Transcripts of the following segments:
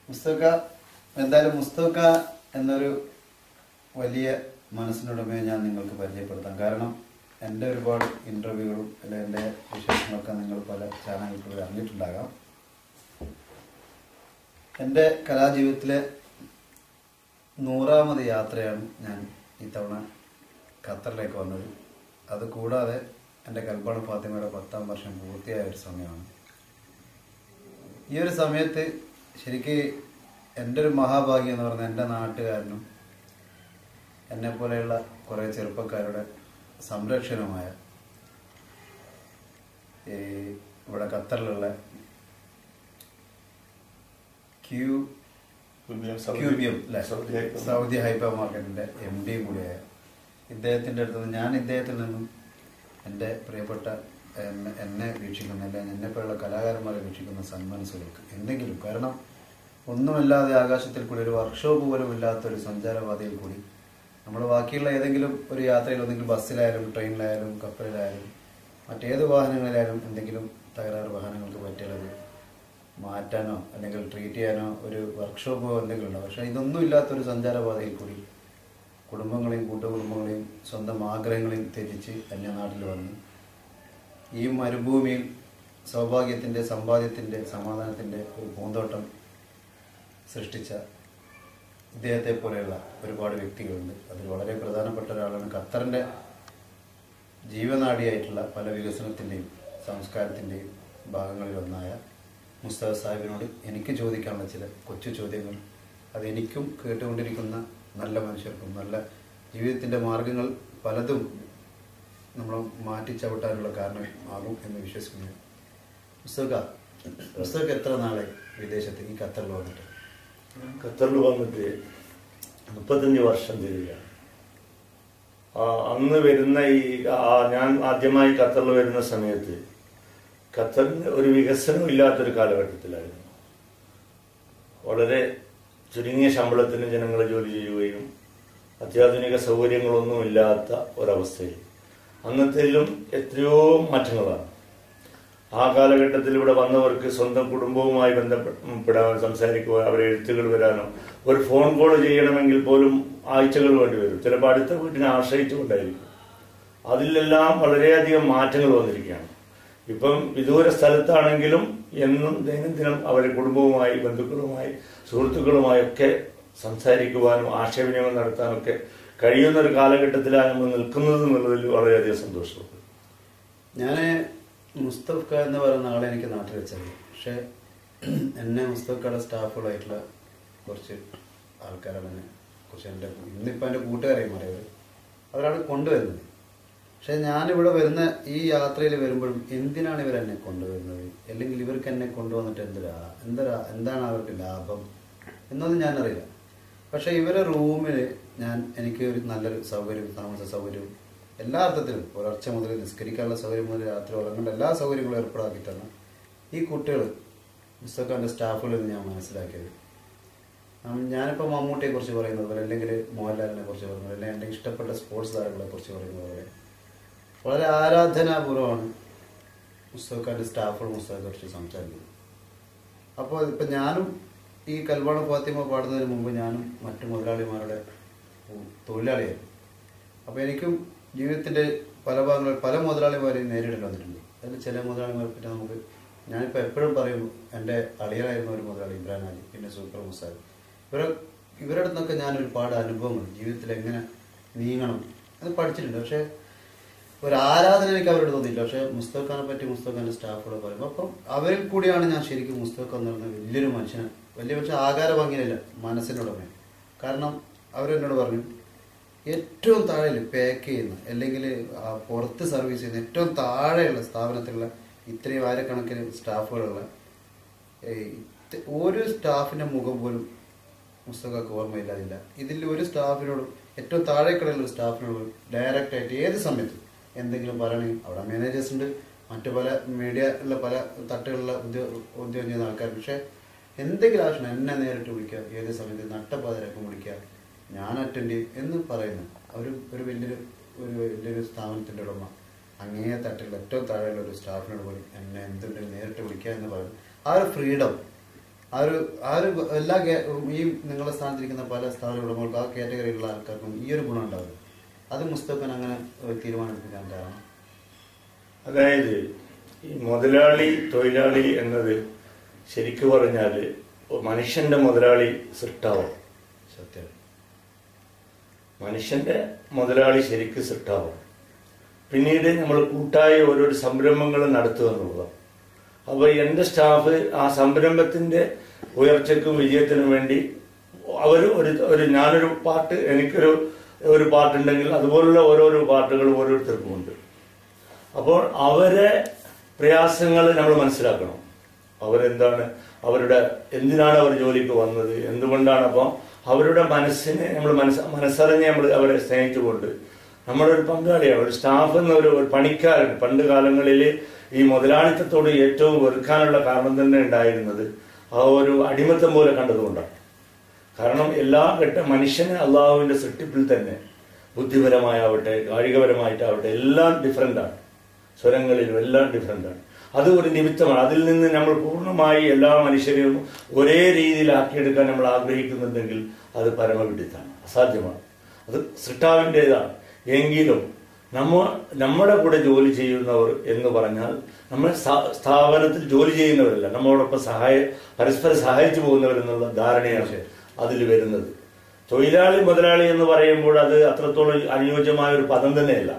മുസ്തഫ എന്തായാലും മുസ്തഫ എന്നൊരു വലിയ മനസ്സിനുടമയെ ഞാൻ നിങ്ങൾക്ക് പരിചയപ്പെടുത്താം. കാരണം എൻ്റെ ഒരുപാട് ഇൻ്റർവ്യൂകളും അല്ലെങ്കിൽ എൻ്റെ വിശേഷങ്ങളൊക്കെ നിങ്ങൾ പല ചാനലുകളിൽ അറിഞ്ഞിട്ടുണ്ടാകാം. എൻ്റെ കലാജീവിതത്തിലെ 100ാമത് യാത്രയാണ് ഞാൻ ഇത്തവണ ഖത്തറിലേക്ക് വന്നത്. അതുകൂടാതെ എൻ്റെ കൽബാണ് ഫാത്തിമയുടെ 10ാം വർഷം പൂർത്തിയായ ഒരു സമയമാണ്. ഈ ഒരു സമയത്ത് ശരിക്ക് എൻ്റെ ഒരു മഹാഭാഗ്യം എന്ന് പറഞ്ഞാൽ എൻ്റെ നാട്ടുകാരനും എന്നെപ്പോലെയുള്ള കുറേ ചെറുപ്പക്കാരുടെ സംരക്ഷണമായ ഇവിടെ ഖത്തറിലുള്ള സൗദി ഹൈപ്പർ മാർക്കറ്റിൻ്റെ MD കൂടിയായ ഇദ്ദേഹത്തിൻ്റെ അടുത്ത് നിന്ന് ഞാൻ ഇദ്ദേഹത്തിൽ നിന്നും എൻ്റെ പ്രിയപ്പെട്ട എന്നെ വീക്ഷിക്കുന്ന അല്ലെങ്കിൽ എന്നെപ്പോലുള്ള കലാകാരന്മാരെ വീക്ഷിക്കുന്ന സന്മനസ്സുകൾക്ക് എന്തെങ്കിലും, കാരണം ഒന്നുമില്ലാതെ ആകാശത്തിൽ കൂടി ഒരു വർക്ക്ഷോപ്പ് പോലും ഇല്ലാത്തൊരു സഞ്ചാരപാതയിൽ കൂടി നമ്മൾ ബാക്കിയുള്ള ഏതെങ്കിലും ഒരു യാത്രയിൽ ഒന്നെങ്കിലും ബസ്സിലായാലും ട്രെയിനിലായാലും കപ്പലിലായാലും മറ്റേത് വാഹനങ്ങളിലായാലും എന്തെങ്കിലും തകരാറ് വാഹനങ്ങൾക്ക് പറ്റിയുള്ളത് മാറ്റാനോ അല്ലെങ്കിൽ ട്രീറ്റ് ചെയ്യാനോ ഒരു വർക്ക്ഷോപ്പോ എന്തെങ്കിലും ഉണ്ടോ. പക്ഷേ ഇതൊന്നും ഇല്ലാത്തൊരു സഞ്ചാരപാതയിൽ കൂടി കുടുംബങ്ങളെയും കൂട്ടുകുടുംബങ്ങളെയും സ്വന്തം ആഗ്രഹങ്ങളെയും ത്യജിച്ച് അന്യനാട്ടിൽ വന്ന് ഈ മരുഭൂമിയിൽ സൗഭാഗ്യത്തിൻ്റെ സമ്പാദ്യത്തിൻ്റെ സമാധാനത്തിൻ്റെ ഒരു പൂന്തോട്ടം സൃഷ്ടിച്ച ഇദ്ദേഹത്തെ പോലെയുള്ള ഒരുപാട് വ്യക്തികളുണ്ട്. അതിൽ വളരെ പ്രധാനപ്പെട്ട ഒരാളാണ് ഖത്തറിൻ്റെ ജീവനാഡിയായിട്ടുള്ള പല വികസനത്തിൻ്റെയും സംസ്കാരത്തിൻ്റെയും ഭാഗങ്ങളിലൊന്നായ മുസ്തഫ സാഹിബിനോട് എനിക്ക് ചോദിക്കാനുള്ള ചില കൊച്ചു ചോദ്യങ്ങൾ അതെനിക്കും കേട്ടുകൊണ്ടിരിക്കുന്ന നല്ല മനുഷ്യർക്കും നല്ല ജീവിതത്തിൻ്റെ മാർഗങ്ങൾ പലതും നമ്മൾ മാറ്റിച്ചവിട്ടാനുള്ള കാരണം ആകും എന്ന് വിശ്വസിക്കുന്നു. മുസ്തഫ എത്ര നാളെ വിദേശത്ത് ഈ ഖത്തറിൽ വന്നിട്ട്? ഖത്തറിൽ വന്നിട്ട് 35 വർഷം തിരികെയാണ്. അന്ന് വരുന്ന ഞാൻ ആദ്യമായി ഖത്തറിൽ വരുന്ന സമയത്ത് ഖത്തറിന് ഒരു വികസനം ഇല്ലാത്തൊരു കാലഘട്ടത്തിലായിരുന്നു. വളരെ ചുരുങ്ങിയ ശമ്പളത്തിന് ജനങ്ങൾ ജോലി ചെയ്യുകയും അത്യാധുനിക സൗകര്യങ്ങളൊന്നും ഇല്ലാത്ത ഒരവസ്ഥയിൽ അന്നത്തേലും എത്രയോ മാറ്റങ്ങളാണ്. ആ കാലഘട്ടത്തിൽ ഇവിടെ വന്നവർക്ക് സ്വന്തം കുടുംബവുമായി ബന്ധപ്പെടാൻ സംസാരിക്കുക, അവരെ എഴുത്തുകൾ വരാനോ ഒരു ഫോൺ കോൾ ചെയ്യണമെങ്കിൽ പോലും ആഴ്ചകൾ വേണ്ടി വരും. ചിലപ്പോൾ അടുത്ത വീട്ടിനെ ആശ്രയിച്ചുകൊണ്ടായിരിക്കും. അതിലെല്ലാം വളരെയധികം മാറ്റങ്ങൾ വന്നിരിക്കുകയാണ്. ഇപ്പം വിദൂര സ്ഥലത്താണെങ്കിലും എന്നും ദൈനംദിനം അവരെ കുടുംബവുമായി ബന്ധുക്കളുമായി സുഹൃത്തുക്കളുമായൊക്കെ സംസാരിക്കുവാനും ആശയവിനിമയം നടത്താനൊക്കെ കഴിയുന്ന ഒരു കാലഘട്ടത്തിലാണ് നമ്മൾ നിൽക്കുന്നത് എന്നുള്ളതിൽ വളരെയധികം സന്തോഷമുണ്ട്. ഞാൻ മുസ്തഫ എന്ന് പറയുന്ന ആളെ എനിക്ക് നാട്ടിൽ വെച്ചറിയാം. പക്ഷെ എന്നെ മുസ്തഫയുടെ സ്റ്റാഫുകളായിട്ടുള്ള കുറച്ച് ആൾക്കാരാണ് കുറച്ച് ഇന്നിപ്പോൾ എൻ്റെ കൂട്ടുകാരായി മാറിയവർ അവരാണ് കൊണ്ടുവരുന്നത്. പക്ഷെ ഞാനിവിടെ വരുന്ന ഈ യാത്രയിൽ വരുമ്പോഴും എന്തിനാണ് ഇവരെന്നെ കൊണ്ടുവരുന്നത്, അല്ലെങ്കിൽ ഇവർക്ക് എന്നെ കൊണ്ടുവന്നിട്ട് എന്താണ് അവർക്ക് ലാഭം എന്നൊന്നും ഞാനറിയില്ല. പക്ഷെ ഇവരെ റൂമിൽ എനിക്ക് ഒരു നല്ലൊരു സൗകര്യവും താമസ സൗകര്യവും എല്ലാ അർത്ഥത്തിലും പുലർച്ച മുതൽ നിസ്കരിക്കാനുള്ള സൗകര്യം മുതൽ രാത്രി ഉറങ്ങേണ്ട എല്ലാ സൗകര്യങ്ങളും ഏർപ്പാടാക്കിയിട്ടാണ് ഈ കുട്ടികൾ മുസ്തഫയുടെ സ്റ്റാഫുകളിൽ നിന്ന് ഞാൻ മനസ്സിലാക്കിയത്. ഞാനിപ്പോൾ മമ്മൂട്ടിയെ കുറിച്ച് പറയുന്നത് പോലെ അല്ലെങ്കിൽ മോഹൻലാലിനെ കുറിച്ച് പറയുന്നത് അല്ലെങ്കിൽ എൻ്റെ ഇഷ്ടപ്പെട്ട സ്പോർട്സ് താരങ്ങളെ കുറിച്ച് പറയുന്നത് പോലെ വളരെ ആരാധനാപൂർവ്വമാണ് മുസ്തഫയുടെ സ്റ്റാഫുകൾ മുസ്തഫയെ കുറിച്ച് സംസാരിക്കുന്നത്. അപ്പോൾ ഇപ്പം ഞാനും ഈ കൽബാണ് ഫാത്തിമ പാടുന്നതിന് മുമ്പ് ഞാനും മറ്റു മുതലാളിമാരുടെ തൊഴിലാളിയായിരുന്നു. അപ്പോൾ എനിക്കും ജീവിതത്തിൻ്റെ പല ഭാഗങ്ങളിൽ പല മുതലാളിമാരെയും നേരിടേണ്ടി വന്നിട്ടുണ്ട്. അതിൽ ചില മുതലാളിമാരെ പറ്റി ഞാനിപ്പോൾ എപ്പോഴും പറയും, എൻ്റെ അളിയനായിരുന്ന ഒരു മുതലാളി ഇബ്രാഹിം അലി, പിന്നെ സൂപ്പർ മുസാദ്, ഇവരുടെ അടുത്തൊക്കെ ഞാൻ ഒരുപാട് അനുഭവങ്ങൾ ജീവിതത്തിൽ എങ്ങനെ നീങ്ങണം അത് പഠിച്ചിട്ടുണ്ട്. പക്ഷേ ഒരു ആരാധന എനിക്ക് അവരോട് തോന്നിയില്ല. പക്ഷേ മുസ്തഫനെ പറ്റി മുസ്തഫൻ്റെ സ്റ്റാഫുകൾ പറയുമ്പോൾ അപ്പം അവരിൽ കൂടിയാണ് ഞാൻ ശരിക്കും മുസ്തഫ എന്ന് പറയുന്ന വലിയൊരു മനുഷ്യനെ, വലിയ മനുഷ്യൻ ആകാര ഭംഗിയിലല്ല മനസ്സിനുടമ. കാരണം അവരെന്നോട് പറഞ്ഞു ഏറ്റവും താഴെ പാക്ക് ചെയ്യുന്ന അല്ലെങ്കിൽ പുറത്ത് സർവീസ് ചെയ്യുന്ന ഏറ്റവും താഴെയുള്ള സ്ഥാപനത്തിലുള്ള ഇത്രയും ആയിരക്കണക്കിന് സ്റ്റാഫുകളുള്ള ഒരു സ്റ്റാഫിൻ്റെ മുഖം പോലും മുസ്തഫക്ക് ഓർമ്മയില്ലാതില്ല. ഇതിൽ ഒരു സ്റ്റാഫിനോടും ഏറ്റവും താഴേക്കടയിലുള്ള സ്റ്റാഫിനോടും ഡയറക്റ്റായിട്ട് ഏത് സമയത്തും എന്തെങ്കിലും പറയണമെങ്കിൽ അവിടെ മാനേജേഴ്സ് ഉണ്ട്, മറ്റു പല മീഡിയ ഉള്ള പല തട്ടുകളിലുള്ള ഉദ്യോഗം ചെയ്യുന്ന ആൾക്കാർ. പക്ഷേ എന്തെങ്കിലും ആവശ്യം എന്നെ നേരിട്ട് വിളിക്കുക, ഏത് സമയത്ത് നട്ടപ്പാതിരൊക്കെ വിളിക്കുക, ഞാൻ അറ്റൻഡ് ചെയ്യും എന്ന് പറയുന്നു. ഒരു വലിയൊരു സ്ഥാപനത്തിൻ്റെ ഉടമ അങ്ങേ തട്ടിലുള്ള ഏറ്റവും താഴെയുള്ള ഒരു സ്റ്റാഫിനോട് പോലും എന്നെ എന്തുണ്ടെങ്കിൽ നേരിട്ട് വിളിക്കുക എന്ന് പറയുന്നു. ആ ഒരു ഫ്രീഡം, ആ ഒരു എല്ലാ ഈ നിങ്ങളുടെ സ്ഥാനത്തിരിക്കുന്ന പല സ്ഥാപന ഉടമകൾക്കും ആ കാറ്റഗറിയിലുള്ള ആൾക്കാർക്കും ഈ ഒരു ഗുണം ഉണ്ടാവും. അത് മുസ്തഫൻ അങ്ങനെ തീരുമാനമെടുക്കാൻ കാരണം, അതായത് ഈ മുതലാളി തൊഴിലാളി എന്നത് ശരിക്കു പറഞ്ഞാൽ മനുഷ്യന്റെ മുതലാളി സൃഷ്ടാവും. സത്യം. മനുഷ്യന്റെ മുതലാളി ശരിക്കും സൃഷ്ടാവും. പിന്നീട് നമ്മൾ കൂട്ടായി ഓരോരോ സംരംഭങ്ങൾ നടത്തുക എന്നുള്ളതാണ്. അപ്പോൾ എൻ്റെ സ്റ്റാഫ് ആ സംരംഭത്തിന്റെ ഉയർച്ചയ്ക്കും വിജയത്തിനും വേണ്ടി അവർ ഞാനൊരു പാർട്ട്, എനിക്കൊരു പാർട്ടുണ്ടെങ്കിൽ അതുപോലുള്ള ഓരോരോ പാർട്ടുകൾ ഓരോരുത്തർക്കും ഉണ്ട്. അപ്പോൾ അവരെ പ്രയാസങ്ങൾ നമ്മൾ മനസ്സിലാക്കണം. അവരെന്താണ്, എന്തിനാണ് അവർ ജോലിക്ക് വന്നത്, എന്തുകൊണ്ടാണ്. അപ്പോൾ അവരുടെ മനസ്സിനെ നമ്മൾ മനസ്സറിഞ്ഞ് നമ്മൾ അവരെ സ്നേഹിച്ചുകൊണ്ട് നമ്മളൊരു പങ്കാളിയാണ്. ഒരു സ്റ്റാഫ് എന്നൊരു പണിക്കാരൻ പണ്ട് കാലങ്ങളിൽ ഈ മുതലാളിത്തത്തോട് ഏറ്റവും വെറുക്കാനുള്ള കാരണം തന്നെ ഉണ്ടായിരുന്നത് ആ ഒരു അടിമത്തം പോലെ കണ്ടതുകൊണ്ടാണ്. കാരണം എല്ലാ മനുഷ്യന് അള്ളാഹുവിന്റെ സൃഷ്ടിപ്പിൽ തന്നെ ബുദ്ധിപരമായാവട്ടെ കായികപരമായിട്ടാവട്ടെ എല്ലാം ഡിഫറൻ്റാണ്. സ്വരങ്ങളിലും എല്ലാം ഡിഫറൻ്റാണ്. അത് ഒരു നിമിത്തമാണ്. അതിൽ നിന്ന് നമ്മൾ പൂർണ്ണമായി എല്ലാ മനുഷ്യരെയും ഒരേ രീതിയിലാക്കിയെടുക്കാൻ നമ്മൾ ആഗ്രഹിക്കുന്നുണ്ടെങ്കിൽ അത് പരമവിഡിത്താണ്, അസാധ്യമാണ്. അത് സൃഷ്ടാവിൻ്റെതാണ്. എങ്കിലും നമ്മുടെ കൂടെ ജോലി ചെയ്യുന്നവർ എന്ന് പറഞ്ഞാൽ നമ്മൾ സ്ഥാപനത്തിൽ ജോലി ചെയ്യുന്നവരല്ല, നമ്മളോടൊപ്പം പരസ്പരം സഹായിച്ചു പോകുന്നവരെന്നുള്ള ധാരണയാണ് അതിൽ വരുന്നത്. തൊഴിലാളി മുതലാളി എന്ന് പറയുമ്പോൾ അത് അത്രത്തോളം അനുയോജ്യമായ ഒരു പദം തന്നെയല്ല.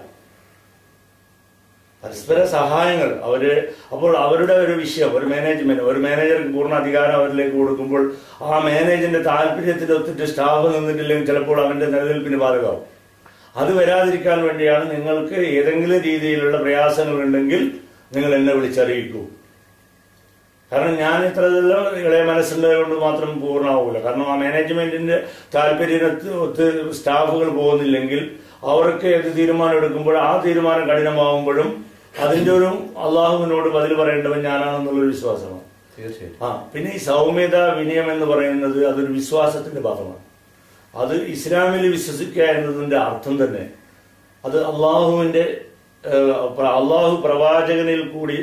പരസ്പര സഹായങ്ങൾ അപ്പോൾ അവരുടെ ഒരു വിഷയം, ഒരു മാനേജർക്ക് പൂർണ്ണ അധികാരം അവരിലേക്ക് കൊടുക്കുമ്പോൾ ആ മാനേജറിന്റെ താല്പര്യത്തിനൊത്തിട്ട് സ്റ്റാഫ് നിന്നിട്ടില്ലെങ്കിൽ ചിലപ്പോൾ അവന്റെ നിലനിൽപ്പിന് ബാധകമാവും. അത് വരാതിരിക്കാൻ വേണ്ടിയാണ് നിങ്ങൾക്ക് ഏതെങ്കിലും രീതിയിലുള്ള പ്രയാസങ്ങൾ ഉണ്ടെങ്കിൽ നിങ്ങൾ എന്നെ വിളിച്ചറിയിക്കൂ. കാരണം ഞാൻ ഇത്രയെല്ലാം ഇളയ മനസ്സിൻ്റെ കൊണ്ട് മാത്രം പൂർണ്ണമാവില്ല. കാരണം ആ മാനേജ്മെന്റിന്റെ താല്പര്യത്ത് സ്റ്റാഫുകൾ പോകുന്നില്ലെങ്കിൽ അവർക്ക് ഏത് തീരുമാനം എടുക്കുമ്പോൾ ആ തീരുമാനം കഠിനമാവുമ്പോഴും അതിന്റെ ഒരു അള്ളാഹുവിനോട് ബദൽ പറയേണ്ടവൻ ഞാനാണെന്നുള്ളൊരു വിശ്വാസമാണ്. പിന്നെ ഈ സൗമ്യത വിനയം എന്ന് പറയുന്നത് അതൊരു വിശ്വാസത്തിന്റെ ഭാഗമാണ്. അത് ഇസ്ലാമിൽ വിശ്വസിക്കുക എന്നതിന്റെ അർത്ഥം തന്നെ അത് അള്ളാഹു പ്രവാചകനിൽ കൂടി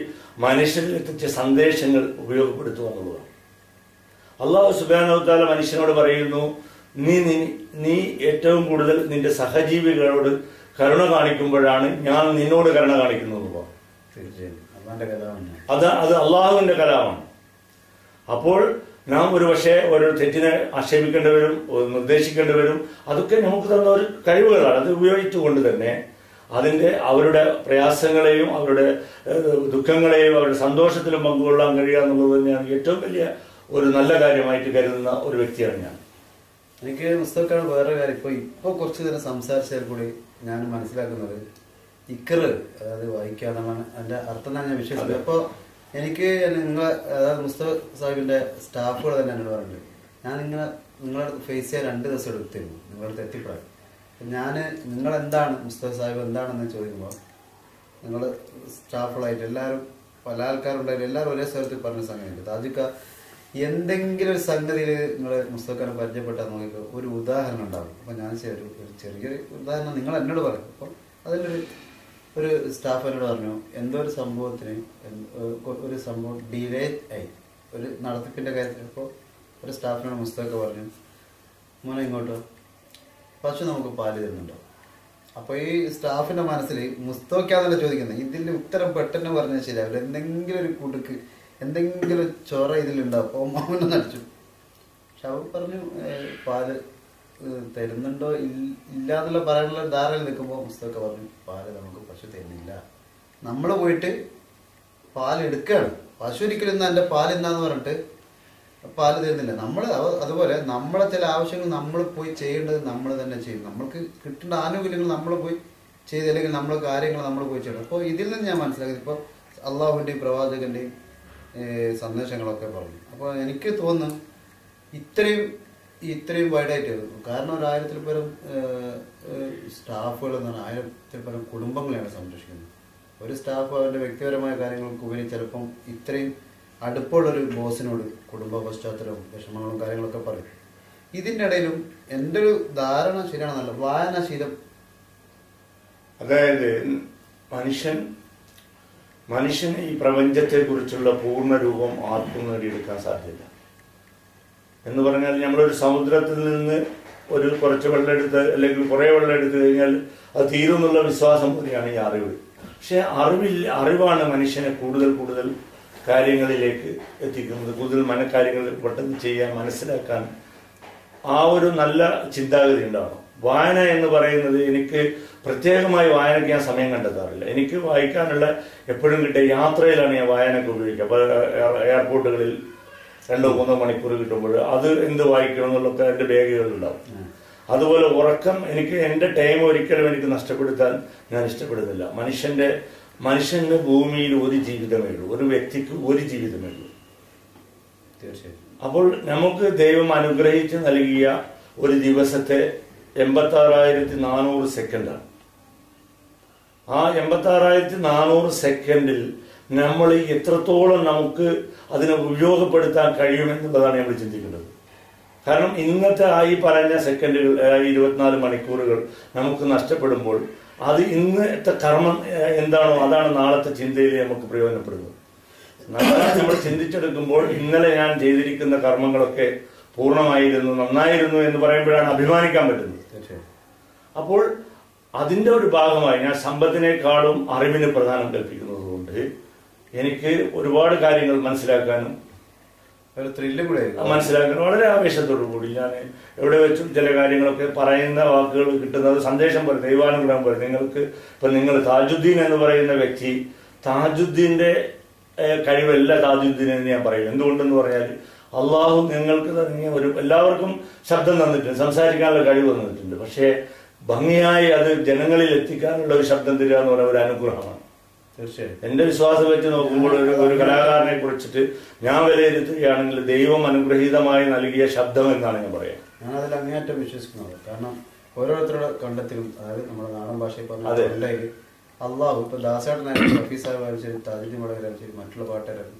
മനുഷ്യരിൽ എത്തിച്ച സന്ദേശങ്ങൾ ഉപയോഗപ്പെടുത്തുക എന്നുള്ളതാണ്. അള്ളാഹു സുബ്ഹാനഹു വ തആല മനുഷ്യനോട് പറയുന്നു, നീ ഏറ്റവും കൂടുതൽ നിന്റെ സഹജീവികളോട് കരുണ കാണിക്കുമ്പോഴാണ് ഞാൻ നിന്നോട് കരുണ കാണിക്കുന്നത്. അത് അള്ളാഹുവിന്റെ കലാമാണ്. അപ്പോൾ നാം ഒരു പക്ഷേ ഓരോ തെറ്റിനെ ആക്ഷേപിക്കേണ്ടി വരും, നിർദ്ദേശിക്കേണ്ടി വരും. അതൊക്കെ നമുക്ക് തന്ന ഒരു കഴിവുകളാണ്. അത് ഉപയോഗിച്ചുകൊണ്ട് തന്നെ അവരുടെ പ്രയാസങ്ങളെയും അവരുടെ ദുഃഖങ്ങളെയും അവരുടെ സന്തോഷത്തിലും പങ്കുകൊള്ളാൻ കഴിയുക എന്നുള്ളത് തന്നെയാണ് ഏറ്റവും വലിയ ഒരു നല്ല കാര്യമായിട്ട് കരുതുന്ന ഒരു വ്യക്തിയാണ് ഞാൻ. എനിക്ക് മുസ്തഫക്കാണ് വേറെ കാര്യം. ഇപ്പൊ കുറച്ചു നേരം സംസാരിച്ചാൽ കൂടി ഞാൻ മനസ്സിലാക്കുന്നത് ഇക്കറ്, അതായത് വായിക്കുക എന്നുള്ളതാണ് അതിന്റെ അർത്ഥം തന്നെ ഞാൻ വിശ്വസിക്കുന്നത്. അപ്പോൾ എനിക്ക് അതായത് മുസ്തഫ സാഹിബിന്റെ സ്റ്റാഫുകൾ തന്നെ എന്നോട് പറഞ്ഞിട്ടുണ്ട്, ഞാൻ നിങ്ങളെ ഫേസ് ചെയ്യാൻ 2 ദിവസം എടുത്തിരുന്നു നിങ്ങളടുത്ത് എത്തിപ്പെടാൻ. നിങ്ങളെന്താണ് മുസ്തഫ സാഹിബ് എന്താണെന്ന് ചോദിക്കുമ്പോൾ നിങ്ങൾ സ്റ്റാഫുകളായിട്ട് എല്ലാവരും പല ആൾക്കാരുണ്ടായാലും എല്ലാവരും ഒരേ സ്ഥലത്ത് പറഞ്ഞ സംഗതിയുണ്ട്. താജിക്ക എന്തെങ്കിലും ഒരു സംഗതിയിൽ നിങ്ങൾ മുസ്തഫക്കാരെ പരിചയപ്പെട്ടാൽ നോക്കിക്കോ ഒരു ഉദാഹരണം ഉണ്ടാവും. അപ്പം ഞാൻ ഒരു ചെറിയൊരു ഉദാഹരണം നിങ്ങൾ എന്നോട് പറയും. അപ്പോൾ അതിലൊരു സ്റ്റാഫ് എന്നോട് പറഞ്ഞു, എന്തോ ഒരു സംഭവത്തിന് ഒരു സംഭവം ഡിലേ ആയി ഒരു നടത്തിപ്പിന്റെ കാര്യത്തിൽ. അപ്പോൾ ഒരു സ്റ്റാഫിനോട് മുസ്തഫക്ക പറഞ്ഞു, മോനെ ഇങ്ങോട്ടോ, പശു നമുക്ക് പാല് തരുന്നുണ്ടോ? അപ്പോൾ ഈ സ്റ്റാഫിന്റെ മനസ്സിൽ മുസ്തഫക്കാന്നല്ല ചോദിക്കുന്നത്, ഇതിന്റെ ഉത്തരം പെട്ടെന്ന് പറഞ്ഞാൽ ശരിയാവില്ല. എന്തെങ്കിലും ഒരു കുടുക്ക്, എന്തെങ്കിലും ചൊറ ഇതിലുണ്ടാവും. അപ്പോൾ മാമനെ നടിച്ചു. പക്ഷെ അവൻ പറഞ്ഞു പാല് തരുന്നുണ്ടോ ഇല്ല എന്നുള്ള പറയാനുള്ള ധാരണയിൽ നിൽക്കുമ്പോൾ മുസ്തഫക്ക പറഞ്ഞു, പാല് നമുക്ക് പശു തരുന്നില്ല. നമ്മൾ പോയിട്ട് പാലെടുക്കുകയാണ്. പശു ഒരിക്കലും എൻ്റെ പാലെന്നാന്ന് പറഞ്ഞിട്ട് പാല് തരുന്നില്ല. അതുപോലെ നമ്മളെ ചില ആവശ്യങ്ങൾ നമ്മൾ പോയി ചെയ്യേണ്ടത് നമ്മൾ തന്നെ ചെയ്യും. നമ്മൾക്ക് കിട്ടേണ്ട ആനുകൂല്യങ്ങൾ നമ്മൾ പോയി ചെയ്ത്, അല്ലെങ്കിൽ നമ്മളെ കാര്യങ്ങൾ നമ്മൾ പോയി ചെയ്യണം. അപ്പോൾ ഇതിൽ നിന്ന് ഞാൻ മനസ്സിലാക്കിയത് ഇപ്പോൾ അള്ളാഹുവിൻ്റെയും പ്രവാചകന്റെയും സന്ദേശങ്ങളൊക്കെ പറഞ്ഞു. അപ്പോൾ എനിക്ക് തോന്നുന്നു ഇത്രയും വൈഡായിട്ട്, കാരണം ഒരു 1000-ൽ പരം സ്റ്റാഫുകൾ എന്ന് പറഞ്ഞാൽ 1000-ൽ പരം കുടുംബങ്ങളെയാണ് സംരക്ഷിക്കുന്നത്. ഒരു സ്റ്റാഫ് അവരുടെ വ്യക്തിപരമായ കാര്യങ്ങൾക്ക് ഉപരി ചിലപ്പം ഇത്രയും അടുപ്പമുള്ളൊരു ബോസിനോട് കുടുംബ പശ്ചാത്തലവും വിഷമങ്ങളും കാര്യങ്ങളൊക്കെ പറയും. ഇതിൻ്റെ ഇടയിലും എൻ്റെ ഒരു ധാരണ ശരിയാണെന്നല്ല, വായനാശീലം. അതായത് മനുഷ്യന് ഈ പ്രപഞ്ചത്തെ കുറിച്ചുള്ള പൂർണ്ണ രൂപം ആർക്കും നേടിയെടുക്കാൻ സാധ്യത എന്ന് പറഞ്ഞാൽ, നമ്മളൊരു സമുദ്രത്തിൽ നിന്ന് ഒരു കുറച്ച് വെള്ളം എടുത്ത് അല്ലെങ്കിൽ കുറേ വെള്ളം എടുത്തു കഴിഞ്ഞാൽ അത് തീരുമെന്നുള്ള വിശ്വാസം പോലെയാണ് ഈ അറിവ്. പക്ഷെ അറിവാണ് മനുഷ്യനെ കൂടുതൽ കൂടുതൽ കാര്യങ്ങളിലേക്ക് എത്തിക്കുന്നത്, കൂടുതൽ കാര്യങ്ങൾ പെട്ടെന്ന് ചെയ്യാൻ, മനസ്സിലാക്കാൻ ആ ഒരു നല്ല ചിന്താഗതി ഉണ്ടാവണം. വായന എന്ന് പറയുന്നത്, എനിക്ക് പ്രത്യേകമായി വായനയ്ക്ക് ഞാൻ സമയം കണ്ടെത്താറില്ല. എനിക്ക് വായിക്കാനുള്ള എപ്പോഴും കിട്ടിയ യാത്രയിലാണ് ഞാൻ വായനയ്ക്ക് ഉപയോഗിക്കുക. അപ്പോൾ എയർപോർട്ടുകളിൽ 2-3 മണിക്കൂർ കിട്ടുമ്പോൾ അത് എന്ത് വായിക്കണം എന്നുള്ളതൊക്കെ എൻ്റെ ബാഗുകളിലുണ്ടാവും. അതുപോലെ ഉറക്കം, എൻ്റെ ടൈം ഒരിക്കലും എനിക്ക് നഷ്ടപ്പെടുത്താൻ ഞാൻ ഇഷ്ടപ്പെടുന്നില്ല. മനുഷ്യന് ഭൂമിയിൽ ഒരു ജീവിതമേ ഉള്ളൂ, ഒരു വ്യക്തിക്ക് ഒരു ജീവിതമേ ഉള്ളൂ. തീർച്ചയായും. അപ്പോൾ നമുക്ക് ദൈവം അനുഗ്രഹിച്ച് നൽകിയ ഒരു ദിവസത്തെ 86,400 സെക്കൻഡാണ്. ആ 86,400 സെക്കൻഡിൽ നമ്മൾ എത്രത്തോളം നമുക്ക് അതിനെ ഉപയോഗപ്പെടുത്താൻ കഴിയുമെന്നുള്ളതാണ് നമ്മൾ ചിന്തിക്കേണ്ടത്. കാരണം ഇന്നത്തെ ഈ പറഞ്ഞ സെക്കൻഡുകൾ, 24 മണിക്കൂറുകൾ നമുക്ക് നഷ്ടപ്പെടുമ്പോൾ അത് ഇന്നത്തെ കർമ്മം എന്താണോ അതാണ് നാളത്തെ ചിന്തയിൽ നമുക്ക് പ്രയോജനപ്പെടുന്നത്. നാളെ നമ്മൾ ചിന്തിച്ചെടുക്കുമ്പോൾ ഇന്നലെ ഞാൻ ചെയ്തിരിക്കുന്ന കർമ്മങ്ങളൊക്കെ പൂർണ്ണമായിരുന്നു, നന്നായിരുന്നു എന്ന് പറയുമ്പോഴാണ് അഭിമാനിക്കാൻ പറ്റുന്നത്. അപ്പോൾ അതിൻ്റെ ഒരു ഭാഗമായി ഞാൻ സമ്പത്തിനേക്കാളും അറിവിന് പ്രധാനം കൽപ്പിക്കുന്നത് കൊണ്ട് എനിക്ക് ഒരുപാട് കാര്യങ്ങൾ മനസ്സിലാക്കാനും മനസ്സിലാക്കാനും വളരെ ആവേശത്തോടു കൂടി ഞാൻ എവിടെ വെച്ചും ചില കാര്യങ്ങളൊക്കെ പറയുന്ന വാക്കുകൾ കിട്ടുന്നത് സന്ദേശം പോലെ, ദൈവാനുഗ്രഹം പോലെ. നിങ്ങൾ താജുദ്ദീൻ എന്ന് പറയുന്ന വ്യക്തി, താജുദ്ദീന്റെ കഴിവല്ല താജുദ്ദീൻ എന്ന് ഞാൻ പറയും. എന്തുകൊണ്ടെന്ന് പറഞ്ഞാൽ, അള്ളാഹു നിങ്ങൾക്ക് തുടങ്ങിയ എല്ലാവർക്കും ശബ്ദം തന്നിട്ടുണ്ട്, സംസാരിക്കാനുള്ള കഴിവ് തന്നിട്ടുണ്ട്. പക്ഷേ ഭംഗിയായി അത് ജനങ്ങളിൽ എത്തിക്കാനുള്ള ഒരു ശബ്ദം തരിക എന്ന് പറയുന്ന ഒരു അനുഗ്രഹമാണ്. തീർച്ചയായും. എന്റെ വിശ്വാസം വെച്ച് നോക്കുമ്പോൾ ഒരു കലാകാരനെ കുറിച്ചിട്ട് ഞാൻ വിലയിരുത്തുകയാണെങ്കിൽ ദൈവം അനുഗ്രഹീതമായി നൽകിയ ശബ്ദം എന്നാണ് ഞാൻ പറയാം. ഞാൻ അതിൽ അങ്ങേയറ്റം വിശ്വസിക്കുന്നത്. കാരണം ഓരോരുത്തരുടെ കണ്ടെത്തലും, അതായത് നമ്മുടെ നാടൻ ഭാഷയിൽ പറഞ്ഞ അള്ളാഹു, ഇപ്പൊ ദാസേട്ടനായാലും റഫീ സാഹിബായാലും ശരി, താജുദ്ദീൻ വടകരായാലും ശരി, മറ്റുള്ള പാട്ടുകാരും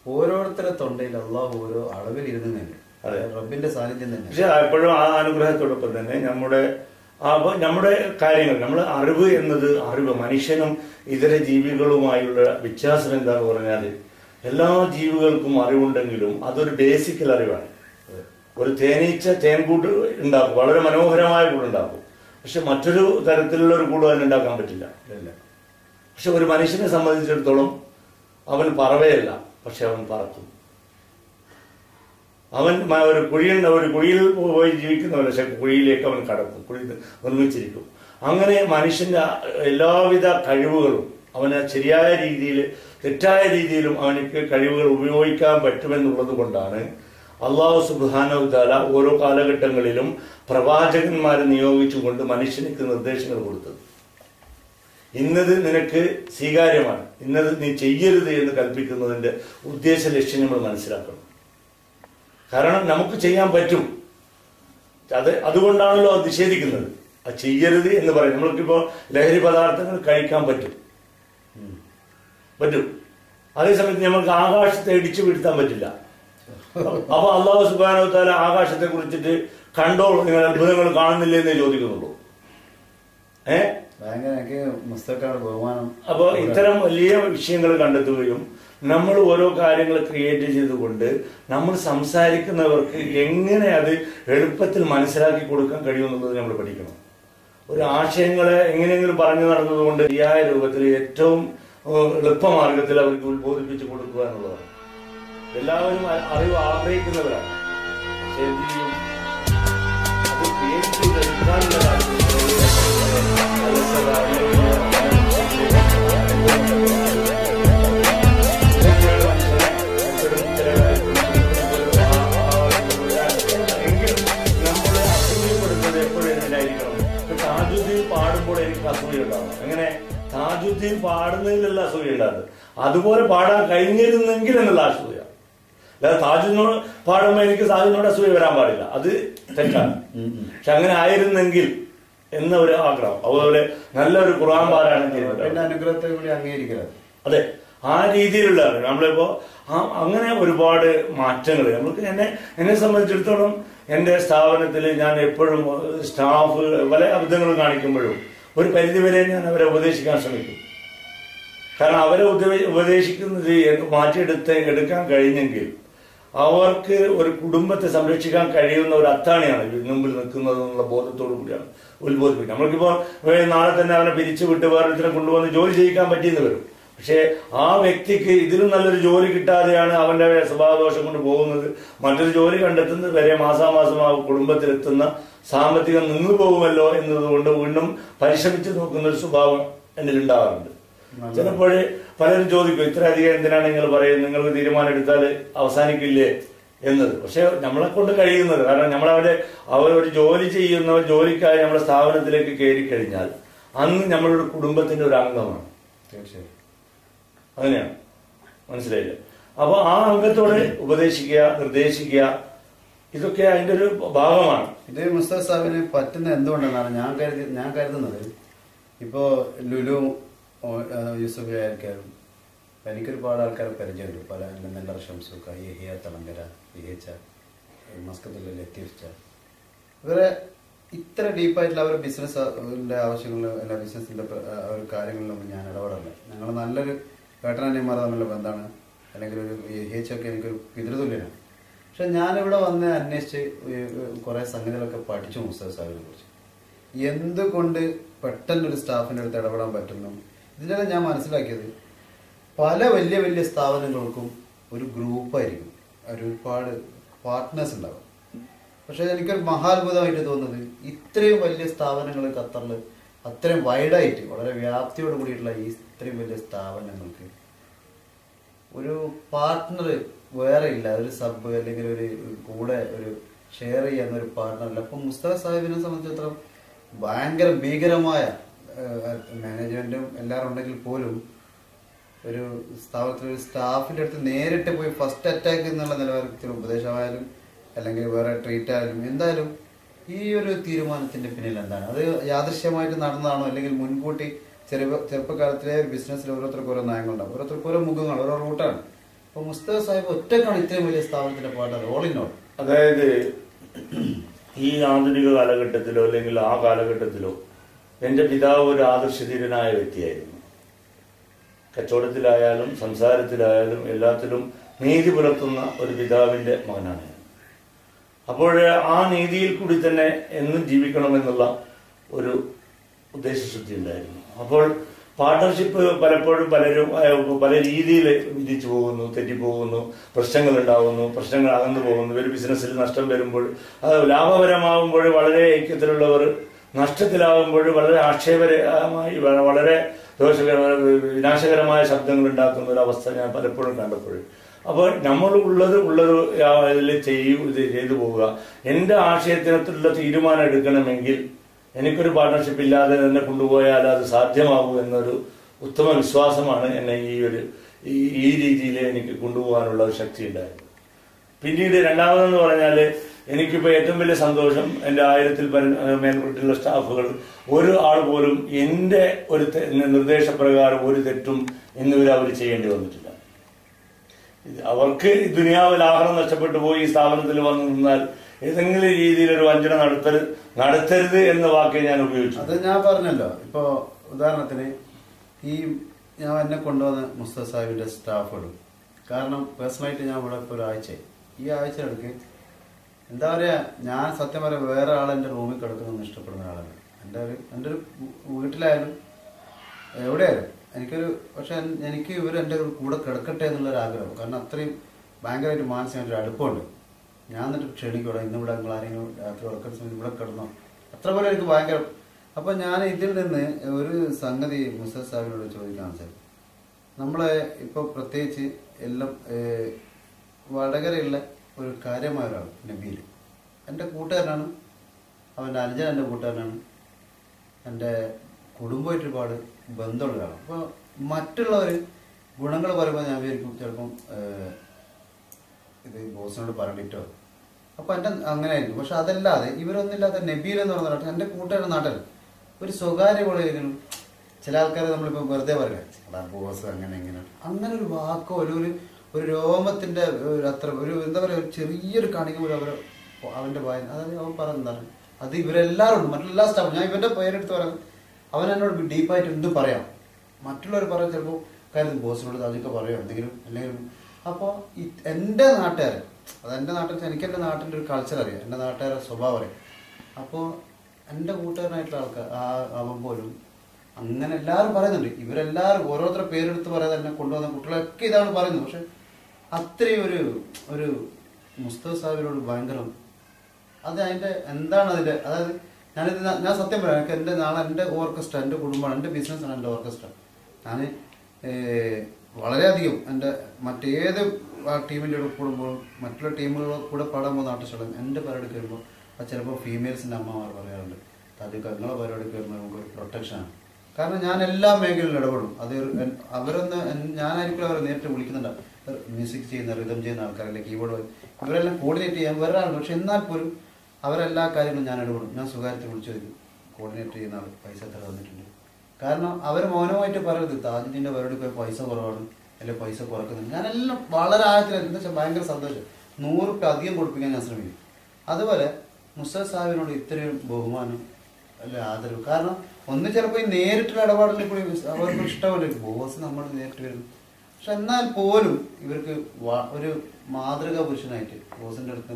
ഓരോരുത്തരുടെ തൊണ്ടയിൽ അള്ളാഹു ഓരോ അളവിൽ ഇരുന്നുണ്ട്. റബ്ബിന്റെ സാന്നിധ്യം തന്നെ. പക്ഷെ എപ്പോഴും ആ അനുഗ്രഹത്തോടൊപ്പം തന്നെ നമ്മുടെ കാര്യങ്ങൾ, നമ്മൾ അറിവ് എന്നത്, അറിവ് മനുഷ്യനും ഇതര ജീവികളുമായുള്ള വ്യത്യാസം എന്താന്ന് പറഞ്ഞാൽ, എല്ലാ ജീവികൾക്കും അറിവുണ്ടെങ്കിലും അതൊരു ബേസിക്കൽ അറിവാണ്. ഒരു തേനീച്ച തേൻകൂട്ട് ഉണ്ടാക്കും, വളരെ മനോഹരമായ കൂടുണ്ടാക്കും. പക്ഷെ മറ്റൊരു തരത്തിലുള്ള ഒരു കൂട് അതിന് ഉണ്ടാക്കാൻ പറ്റില്ല. പക്ഷെ ഒരു മനുഷ്യനെ സംബന്ധിച്ചിടത്തോളം അവൻ പറവയല്ല, പക്ഷെ അവൻ പറക്കും. അവൻ ഒരു കുഴിയിൽ പോയി ജീവിക്കുന്നവല്ല, പക്ഷെ കുഴിയിലേക്ക് അവൻ കടക്കും, കുഴി നിർമ്മിച്ചിരിക്കും. അങ്ങനെ മനുഷ്യന്റെ എല്ലാവിധ കഴിവുകളും അവന് ശരിയായ രീതിയിൽ തെറ്റായ രീതിയിലും അവനക്ക് കഴിവുകൾ ഉപയോഗിക്കാൻ പറ്റുമെന്നുള്ളത് കൊണ്ടാണ് അള്ളാഹു സുബ്ഹാനഹു തആല ഓരോ കാലഘട്ടങ്ങളിലും പ്രവാചകന്മാരെ നിയോഗിച്ചുകൊണ്ട് മനുഷ്യനിക്ക് നിർദ്ദേശങ്ങൾ കൊടുത്തത്. ഇന്നത് നിനക്ക് സ്വീകാര്യമാണ്, ഇന്നത് നീ ചെയ്യരുത് എന്ന് കൽപ്പിക്കുന്നതിന്റെ ഉദ്ദേശ ലക്ഷ്യം നമ്മൾ മനസ്സിലാക്കണം. കാരണം നമുക്ക് ചെയ്യാൻ പറ്റും, അതുകൊണ്ടാണല്ലോ അത് നിഷേധിക്കുന്നത്. അത് ചെയ്യരുത് എന്ന് പറയും. നമ്മൾക്കിപ്പോ ലഹരി പദാർത്ഥങ്ങൾ കഴിക്കാൻ പറ്റും. അതേസമയത്ത് നമുക്ക് ആകാശത്തെ ഇടിച്ചു വീഴ്ത്താൻ പറ്റില്ല. അപ്പൊ അള്ളാഹു സുബ്ഹാനഹു തആല ആകാശത്തെ കുറിച്ചിട്ട് കണ്ടോ, നിങ്ങൾ അത്ഭുതങ്ങൾ കാണുന്നില്ലേ എന്നേ ചോദിക്കുന്നുള്ളൂ. അപ്പൊ ഇത്തരം വലിയ വിഷയങ്ങൾ കണ്ടെത്തുകയും നമ്മൾ ഓരോ കാര്യങ്ങൾ ക്രിയേറ്റ് ചെയ്തുകൊണ്ട് നമ്മൾ സംസാരിക്കുന്നവർക്ക് എങ്ങനെ അത് എളുപ്പത്തിൽ മനസ്സിലാക്കി കൊടുക്കാൻ കഴിയുമെന്നുള്ളത് നമ്മൾ പഠിക്കണം. ഒരു ആശയങ്ങളെ എങ്ങനെയെങ്കിലും പറഞ്ഞു നടന്നതുകൊണ്ട് ശരിയായ രൂപത്തിൽ ഏറ്റവും എളുപ്പമാർഗത്തിൽ അവർക്ക് ഉത്ബോധിപ്പിച്ചു കൊടുക്കുക എന്നുള്ളതാണ്. എല്ലാവരും അറിവ് ആഗ്രഹിക്കുന്നവരാണ്. അത് ക്രിയേറ്റ് ചെയ്തെടുക്കാനുള്ള താജുദ്ദീൻ പാടുമ്പോൾ എനിക്ക് അസൂയ ഉണ്ടാവും. അങ്ങനെ താജുദ്ദീൻ പാടുന്നതിലല്ല അസൂയ ഉണ്ടാകുന്നത്, അതുപോലെ പാടാൻ കഴിഞ്ഞിരുന്നെങ്കിൽ എന്നുള്ള അസൂയ. അല്ലാതെ താജുദ്ദീനോട് പാടുമ്പോൾ എനിക്ക് താജുദ്ദീനോട് അസൂയ വരാൻ പാടില്ല, അത് തെറ്റാണ്. പക്ഷെ അങ്ങനെ ആയിരുന്നെങ്കിൽ എന്ന ഒരു ആഗ്രഹം. അതുപോലെ നല്ലൊരു ഖുർആൻ പാരായണം ചെയ്യുന്നത് അനുഗ്രഹത്തെ കൂടി അംഗീകരിക്കുന്നത്. അതെ, ആ രീതിയിലുള്ള നമ്മളിപ്പോ അങ്ങനെ ഒരുപാട് മാറ്റങ്ങൾ നമ്മൾക്ക് എന്നെ സംബന്ധിച്ചിടത്തോളം എൻ്റെ സ്ഥാപനത്തിൽ ഞാൻ എപ്പോഴും സ്റ്റാഫ് പല അബദ്ധങ്ങൾ കാണിക്കുമ്പോഴും ഒരു പരിധിവരെ ഞാൻ അവരെ ഉപദേശിക്കാൻ ശ്രമിക്കും. കാരണം അവരെ ഉപദേശിക്കുന്നത് എടുക്കാൻ കഴിഞ്ഞെങ്കിൽ അവർക്ക് ഒരു കുടുംബത്തെ സംരക്ഷിക്കാൻ കഴിയുന്ന ഒരു അത്താണിയാണ് മുമ്പിൽ നിൽക്കുന്നത് എന്നുള്ള ബോധത്തോടു കൂടിയാണ് ഉത്ബോധിപ്പിക്കുന്നത്. നമ്മൾക്കിപ്പോൾ നാളെ തന്നെ അവനെ പിരിച്ചുവിട്ട് വേറൊരുത്തരെ കൊണ്ടുവന്ന് ജോലി ചെയ്യിക്കാൻ പറ്റിയെന്ന് വരും. പക്ഷേ ആ വ്യക്തിക്ക് ഇതിലും നല്ലൊരു ജോലി കിട്ടാതെയാണ് അവന്റെ സ്വഭാവദോഷം കൊണ്ട് പോകുന്നത്. മറ്റൊരു ജോലി കണ്ടെത്തുന്നത് വരെ മാസാമാസം ആ കുടുംബത്തിലെത്തുന്ന സാമ്പത്തികം നിന്നു പോകുമല്ലോ എന്നതുകൊണ്ട് വീണ്ടും പരിശ്രമിച്ചു നോക്കുന്ന ഒരു സ്വഭാവം എന്നിൽ ഉണ്ടാകാറുണ്ട്. ചിലപ്പോഴേ പലരും ചോദിക്കും, ഇത്രയധികം എന്തിനാണ് നിങ്ങൾ പറയുന്നത്, നിങ്ങൾക്ക് തീരുമാനം എടുത്താൽ അവസാനിക്കില്ലേ എന്നത്. പക്ഷെ നമ്മളെ കൊണ്ട് കഴിയുന്നത്, കാരണം അവർ ഒരു ജോലി ചെയ്യുന്നവർ ജോലിക്കായി നമ്മുടെ സ്ഥാപനത്തിലേക്ക് കയറി കഴിഞ്ഞാൽ അന്ന് നമ്മളുടെ കുടുംബത്തിന്റെ ഒരു അംഗമാണ്. തീർച്ചയായും അങ്ങനെയാണ്, മനസ്സിലായില്ലേ? അപ്പൊ ആ അംഗത്തോടെ ഉപദേശിക്കുക, നിർദ്ദേശിക്കുക, ഇതൊക്കെ അതിന്റെ ഒരു ഭാഗമാണ്. ഇത് മുസ്തഫ സാഹിബിന് പറ്റുന്ന എന്തുകൊണ്ടെന്നാണ് ഞാൻ കരുതുന്നത്. ഇപ്പോ ലുലു യൂസഫ് ആയിരിക്കാരും എനിക്കൊരുപാട് ആൾക്കാരെ പരിചയമുണ്ട്. പല നെല്ലറ ഷംസുക്ക, യഹിയ തളങ്കര, മസ്കത്തുള്ള ലത്തീഫ്, ഇവരെ ഇത്ര ഡീപ്പായിട്ടുള്ള അവരുടെ ബിസിനസ്സിന്റെ ആവശ്യങ്ങളിലും അല്ല ബിസിനസിന്റെ കാര്യങ്ങളിലൊന്നും ഞാൻ ഇടപെടില്ല. ഞങ്ങൾ നല്ലൊരു ഏട്ടനന്യന്മാർ തമ്മിലുള്ള ബന്ധമാണ്. അല്ലെങ്കിൽ ഒരു യഹിയൊക്കെ എനിക്കൊരു പിതൃതുല്യനാണ്. പക്ഷെ ഞാനിവിടെ വന്ന് അന്വേഷിച്ച് കുറെ സംഗതികളൊക്കെ പഠിച്ചു മുസ്തഫ സാഹിബിനെ കുറിച്ച്. എന്തുകൊണ്ട് പെട്ടെന്നൊരു സ്റ്റാഫിൻ്റെ അടുത്ത് ഇടപെടാൻ പറ്റുന്നു, ഇതിനെല്ലാം ഞാൻ മനസ്സിലാക്കിയത് പല വലിയ വലിയ സ്ഥാപനങ്ങൾക്കും ഒരു ഗ്രൂപ്പായിരിക്കും, ഒരുപാട് പാർട്ട്നേഴ്സ് ഉണ്ടാവും. പക്ഷെ എനിക്കൊരു മഹാത്ഭുതമായിട്ട് തോന്നുന്നത് ഇത്രയും വലിയ സ്ഥാപനങ്ങൾ ഖത്തറിൽ അത്രയും വൈഡായിട്ട് വളരെ വ്യാപ്തിയോട് കൂടിയിട്ടുള്ള ഈ ഇത്രയും വലിയ സ്ഥാപനങ്ങൾക്ക് ഒരു പാർട്ട്ണർ വേറെ ഇല്ല. ഒരു സബ് അല്ലെങ്കിൽ ഒരു കൂടെ ഒരു ഷെയർ ചെയ്യുന്ന ഒരു പാർട്ട്ണറില്ല. അപ്പം മുസ്തഫ സാഹിബിനെ സംബന്ധിച്ചിടത്തോളം ഭയങ്കര ഭീകരമായ മാനേജ്മെന്റും എല്ലാവരും ഉണ്ടെങ്കിൽ പോലും ഒരു സ്ഥാപനത്തിൽ ഒരു സ്റ്റാഫിന്റെ അടുത്ത് നേരിട്ട് പോയി ഫസ്റ്റ് അറ്റാക്ക് എന്നുള്ള നിലവാരത്തിൽ ഉപദേശമായാലും അല്ലെങ്കിൽ വേറെ ട്രീറ്റ് ആയാലും എന്തായാലും ഈ ഒരു തീരുമാനത്തിന്റെ പിന്നിൽ എന്താണ്? അത് യാദൃശ്യമായിട്ട് നടന്നതാണോ, അല്ലെങ്കിൽ മുൻകൂട്ടി ചെറുപ്പകാലത്തിലെ ഒരു ബിസിനസ്സിൽ ഓരോരുത്തർക്ക് ഓരോ നയങ്ങളുണ്ടാവും, ഓരോരുത്തർക്ക് ഓരോ മുഖങ്ങൾ, ഓരോ റൂട്ടാണ്. അപ്പൊ മുസ്തഫ സാഹിബ് ഒറ്റക്കാണ് ഇത്രയും വലിയ സ്ഥാപനത്തിന്റെ പാർട്ണർ, ഓൾ ഇൻ ഓൾ. അതായത് ഈ ആധുനിക കാലഘട്ടത്തിലോ അല്ലെങ്കിൽ ആ കാലഘട്ടത്തിലോ എന്റെ പിതാവ് ഒരു ആദർശധീരനായ വ്യക്തിയായിരുന്നു. കച്ചവടത്തിലായാലും സംസാരത്തിലായാലും എല്ലാത്തിലും നീതി പുലർത്തുന്ന ഒരു പിതാവിന്റെ മകനാണ് ഞാൻ. അപ്പോൾ ആ നീതിയിൽ കൂടി തന്നെ എന്നും ജീവിക്കണമെന്നുള്ള ഒരു ഉദ്ദേശശുദ്ധി ഉണ്ടായിരുന്നു. അപ്പോൾ പാർട്ട്ണർഷിപ്പ് പലപ്പോഴും പലരും പല രീതിയിൽ വിധിച്ചു പോകുന്നു, തെറ്റിപ്പോകുന്നു, പ്രശ്നങ്ങൾ ഉണ്ടാകുന്നു, പ്രശ്നങ്ങൾ അകന്നു പോകുന്നു. ഒരു ബിസിനസ്സിൽ നഷ്ടം വരുമ്പോൾ അത് ലാഭകരമാകുമ്പോൾ വളരെ ഐക്യത്തിലുള്ളവർ, നഷ്ടത്തിലാകുമ്പോൾ വളരെ ആക്ഷേപകരമായി വളരെ വിനാശകരമായ ശബ്ദങ്ങൾ ഉണ്ടാക്കുന്ന ഒരു അവസ്ഥ ഞാൻ പലപ്പോഴും കണ്ടപ്പോഴും. അപ്പോൾ നമ്മൾ ഉള്ളത് ഇതിൽ ചെയ്തു പോവുക. എന്റെ ആശയത്തിനകത്തുള്ള തീരുമാനം എടുക്കണമെങ്കിൽ എനിക്കൊരു പാർട്ട്ണർഷിപ്പ് ഇല്ലാതെ തന്നെ കൊണ്ടുപോയാൽ അത് സാധ്യമാകൂ എന്നൊരു ഉത്തമ വിശ്വാസമാണ് എന്നെ ഈ രീതിയിൽ എനിക്ക് കൊണ്ടുപോകാനുള്ള ഒരു ശക്തി ഉണ്ടായത്. പിന്നീട് രണ്ടാമതെന്ന് പറഞ്ഞാൽ എനിക്കിപ്പോൾ ഏറ്റവും വലിയ സന്തോഷം, എൻ്റെ 1000-ൽ മേൽപ്പെട്ടുള്ള സ്റ്റാഫുകൾ ഒരു ആൾ പോലും എൻ്റെ ഒരു നിർദ്ദേശപ്രകാരം ഒരു തെറ്റും ഇന്നുവരെ അവർ ചെയ്യേണ്ടി വന്നിട്ടില്ല. അവർക്ക് ദുനിയാവിൽ ആഹാരം നഷ്ടപ്പെട്ടു പോയി ഈ സ്ഥാപനത്തിൽ വന്നു നിന്നാൽ ഏതെങ്കിലും രീതിയിൽ ഒരു വഞ്ചന നടത്തരുത് എന്ന വാക്ക് ഞാൻ ഉപയോഗിച്ചു. അത് ഞാൻ പറഞ്ഞല്ലോ. ഇപ്പൊ ഉദാഹരണത്തിന് ഞാൻ എന്നെ കൊണ്ടുവന്ന മുസ്തഫ സാഹിബിന്റെ സ്റ്റാഫുകളും, കാരണം പേഴ്സണലായിട്ട് ഞാൻ ഇവിടെ ഇപ്പോൾ ഒരാഴ്ചയായി. ഈ ആഴ്ചയിടയ്ക്ക് എന്താ പറയാ, ഞാൻ സത്യം പറയാം വേറെ ആളെന്റെ റൂമിൽ കിടക്കുന്നൊന്നും ഇഷ്ടപ്പെടുന്ന ആളാണ്. എൻ്റെ ഒരു വീട്ടിലായാലും എവിടെയായാലും പക്ഷെ എനിക്ക് ഇവർ എൻ്റെ കൂടെ കിടക്കട്ടെ എന്നുള്ളൊരു ആഗ്രഹം. കാരണം അത്രയും ഭയങ്കരമായിട്ട് മാനസികമായിട്ടൊരു അടുപ്പമുണ്ട്. ഞാൻ എന്നിട്ട് ക്ഷണിക്കൂടെ, ഇന്നിവിടെ നിങ്ങൾ ആരെങ്കിലും രാത്രി ഉറക്കുന്ന സമയത്ത് ഇവിടെ കിടന്നോ, അത്ര പോലെ എനിക്ക് ഭയങ്കര. അപ്പൊ ഞാൻ ഇതിൽ നിന്ന് ഒരു സംഗതി മുസ്തഫ സാഹിബിനോട് ചോദിക്കാൻ സാർ, നമ്മളെ ഇപ്പൊ പ്രത്യേകിച്ച് എല്ലാം വടകരയുള്ള ഒരു കാര്യമായ ഒരാൾ നബീൽ എൻ്റെ കൂട്ടുകാരനാണ്, അവൻ്റെ അനുജൻ എൻ്റെ കൂട്ടുകാരനാണ്, എൻ്റെ കുടുംബമായിട്ട് ഒരുപാട് ബന്ധമുള്ള ഒരാളാണ്. അപ്പോൾ മറ്റുള്ളവർ ഗുണങ്ങൾ പറയുമ്പോൾ ഞാൻ വിചാരിക്കും ചിലപ്പം ഇത് ബോസിനോട് പറഞ്ഞിട്ടോ, അപ്പൊ എൻ്റെ അങ്ങനെ ആയിരിക്കും. പക്ഷെ അതല്ലാതെ ഇവരൊന്നുമില്ലാത്ത നബീൽ എന്ന് പറഞ്ഞ എൻ്റെ കൂട്ടുകാരുടെ നാട്ടിൽ ഒരു സ്വകാര്യ കോളേജിലും ചില ആൾക്കാരെ നമ്മളിപ്പോൾ വെറുതെ പറയാം ബോസ് അങ്ങനെ ഒരു വാക്കോ ഒരു രോമത്തിന്റെ അത്ര ഒരു എന്താ പറയുക, ഒരു ചെറിയൊരു കാണിക്ക് പോലും അവർ അവൻ്റെ ഭാര്യ, അതായത് അവൻ പറയുന്നതാണ് അത് ഇവരെല്ലാവരും ഉണ്ട്, മറ്റുള്ള സ്റ്റാഫ്. ഞാൻ ഇവൻ്റെ പേരെടുത്ത് പറയുന്നത് അവൻ എന്നോട് ഡീപ്പായിട്ട് എന്തും പറയാം. മറ്റുള്ളവർ പറയാൻ ചിലപ്പോൾ കാര്യം ബോസിനോട് അതൊക്കെ പറയാം എന്തെങ്കിലും അല്ലെങ്കിൽ. അപ്പോൾ എൻ്റെ നാട്ടുകാർ, അത് എൻ്റെ നാട്ടിൽ എനിക്ക് എൻ്റെ നാട്ടിൻ്റെ ഒരു കൾച്ചർ അറിയാം, എൻ്റെ നാട്ടുകാരുടെ സ്വഭാവം അറിയാം. അപ്പോൾ എൻ്റെ കൂട്ടുകാരനായിട്ടുള്ള ആൾക്കാർ അവൻ പോലും അങ്ങനെ എല്ലാവരും പറയുന്നുണ്ട്. ഇവരെല്ലാവരും ഓരോരുത്തരുടെ പേരെടുത്ത് പറയാതെ എന്നെ കൊണ്ടുവന്ന കുട്ടികളൊക്കെ ഇതാണ് പറയുന്നത്. പക്ഷെ അത്രയും ഒരു മുസ്തഫ സാഹിബിനോട് ഭയങ്കരം അത് അതിൻ്റെ എന്താണ് അതിൻ്റെ, അതായത് ഞാൻ സത്യം പറയാം, എനിക്ക് എൻ്റെ നാളെ എൻ്റെ ഓർക്കസ്ട്ര, എൻ്റെ കുടുംബമാണ്, എൻ്റെ ബിസിനസ്സാണ് എൻ്റെ ഓർക്കസ്ട്ര. ഞാൻ വളരെയധികം എൻ്റെ മറ്റേത് ടീമിൻ്റെ കൂടെ കൂടുമ്പോഴും മറ്റുള്ള ടീമുകളുടെ കൂടെ പാടാൻ പോകുന്ന ആർട്ടിസ്റ്റുകളും എൻ്റെ പരിപാടി കയറുമ്പോൾ അത് ചിലപ്പോൾ ഫീമെയിൽസിൻ്റെ അമ്മമാർ പറയാറുണ്ട്, അത് നിങ്ങളെ പരിപാടി കയറുമ്പോൾ നമുക്കൊരു പ്രൊട്ടക്ഷനാണ്. കാരണം ഞാൻ എല്ലാ മേഖലയിലും ഇടപെടും. അത് അവരൊന്ന് ഞാനായിരിക്കും അവരെ നേരിട്ട് വിളിക്കുന്നുണ്ട്. മ്യൂസിക് ചെയ്യുന്ന റിതം ചെയ്യുന്ന ആൾക്കാരല്ലേ, കീബോർഡ്, ഇവരെല്ലാം കോർഡിനേറ്റ് ചെയ്യാൻ വരാറുണ്ട്. പക്ഷെ എന്നാൽ പോലും അവരെല്ലാ കാര്യങ്ങളും ഞാൻ ഇടപെടും. ഞാൻ സ്വകാര്യത്തിൽ വിളിച്ചു വരും, കോർഡിനേറ്റ് ചെയ്യുന്ന ആൾ പൈസ എത്ര തന്നിട്ടുണ്ട്. കാരണം അവർ മൗനമായിട്ട് പറയരുത് താജുദ്ദീൻ്റെ പരിപാടി പോയി പൈസ കുറവാണ് അല്ലെങ്കിൽ പൈസ കുറക്കുന്നുണ്ട്. ഞാനെല്ലാം വളരെ ആഴത്തിൽ എന്താ വെച്ചാൽ ഭയങ്കര സന്തോഷം. 100 രൂപ അധികം കൊടുപ്പിക്കാൻ ഞാൻ ശ്രമിക്കും. അതുപോലെ മുസ്തഫ സാഹിബിനോട് ഇത്രയും ബഹുമാനം അല്ലെ ആദരവ്. കാരണം ഒന്ന് ചിലപ്പോൾ ഈ നേരിട്ടുള്ള ഇടപാടിൽ കൂടി അവർക്ക് ഇഷ്ടമല്ല, ബോസ് നമ്മൾ നേരിട്ട് വരുന്നു. പക്ഷെ എന്നാൽ പോലും ഇവർക്ക് ഒരു മാതൃകാ പുരുഷനായിട്ട് ബോസിന്റെ അടുത്ത്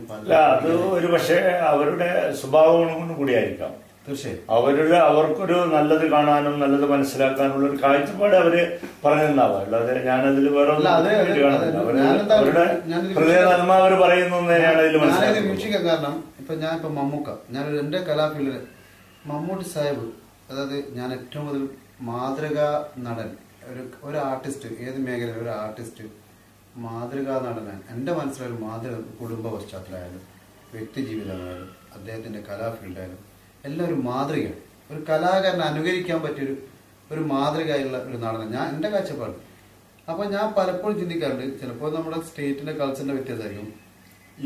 അത് ഒരു പക്ഷേ അവരുടെ സ്വഭാവം കൂടിയായിരിക്കാം. തീർച്ചയായും അവർക്കൊരു നല്ലത് കാണാനും നല്ലത് മനസ്സിലാക്കാനുള്ള ഒരു കാഴ്ചപ്പാട് അവര് പറഞ്ഞിട്ടുണ്ടാവാം. അല്ലാതെ ഞാനതിൽ വേറെ അവരുടെ ഹൃദയ നന്മ അവർ പറയുന്നു തന്നെയാണ് അതിൽ വീക്ഷിക്കാം. കാരണം ഞാൻ മമ്മൂക്ക, ഞാനൊരു എൻ്റെ കലാഫീൽഡിൽ മമ്മൂട്ടി സാഹിബ്, അതായത് ഞാൻ ഏറ്റവും കൂടുതൽ മാതൃകാ നടൻ, ഒരു ആർട്ടിസ്റ്റ്, ഏത് മേഖലയിൽ ഒരു ആർട്ടിസ്റ്റ് മാതൃകാ നടനാണ് എൻ്റെ മനസ്സിലൊരു മാതൃക. കുടുംബ പശ്ചാത്തലമായാലും വ്യക്തി ജീവിതമായാലും അദ്ദേഹത്തിൻ്റെ കലാഫീൽഡായാലും എല്ലാം ഒരു മാതൃകയാണ്. ഒരു കലാകാരനെ അനുകരിക്കാൻ പറ്റിയൊരു ഒരു മാതൃകയുള്ള ഒരു നടനാണ് ഞാൻ, എൻ്റെ കാഴ്ചപ്പാട്. അപ്പോൾ ഞാൻ പലപ്പോഴും ചിന്തിക്കാറുണ്ട്, ചിലപ്പോൾ നമ്മുടെ സ്റ്റേറ്റിൻ്റെ കൾച്ചറിൻ്റെ വ്യത്യാസമായിരിക്കും.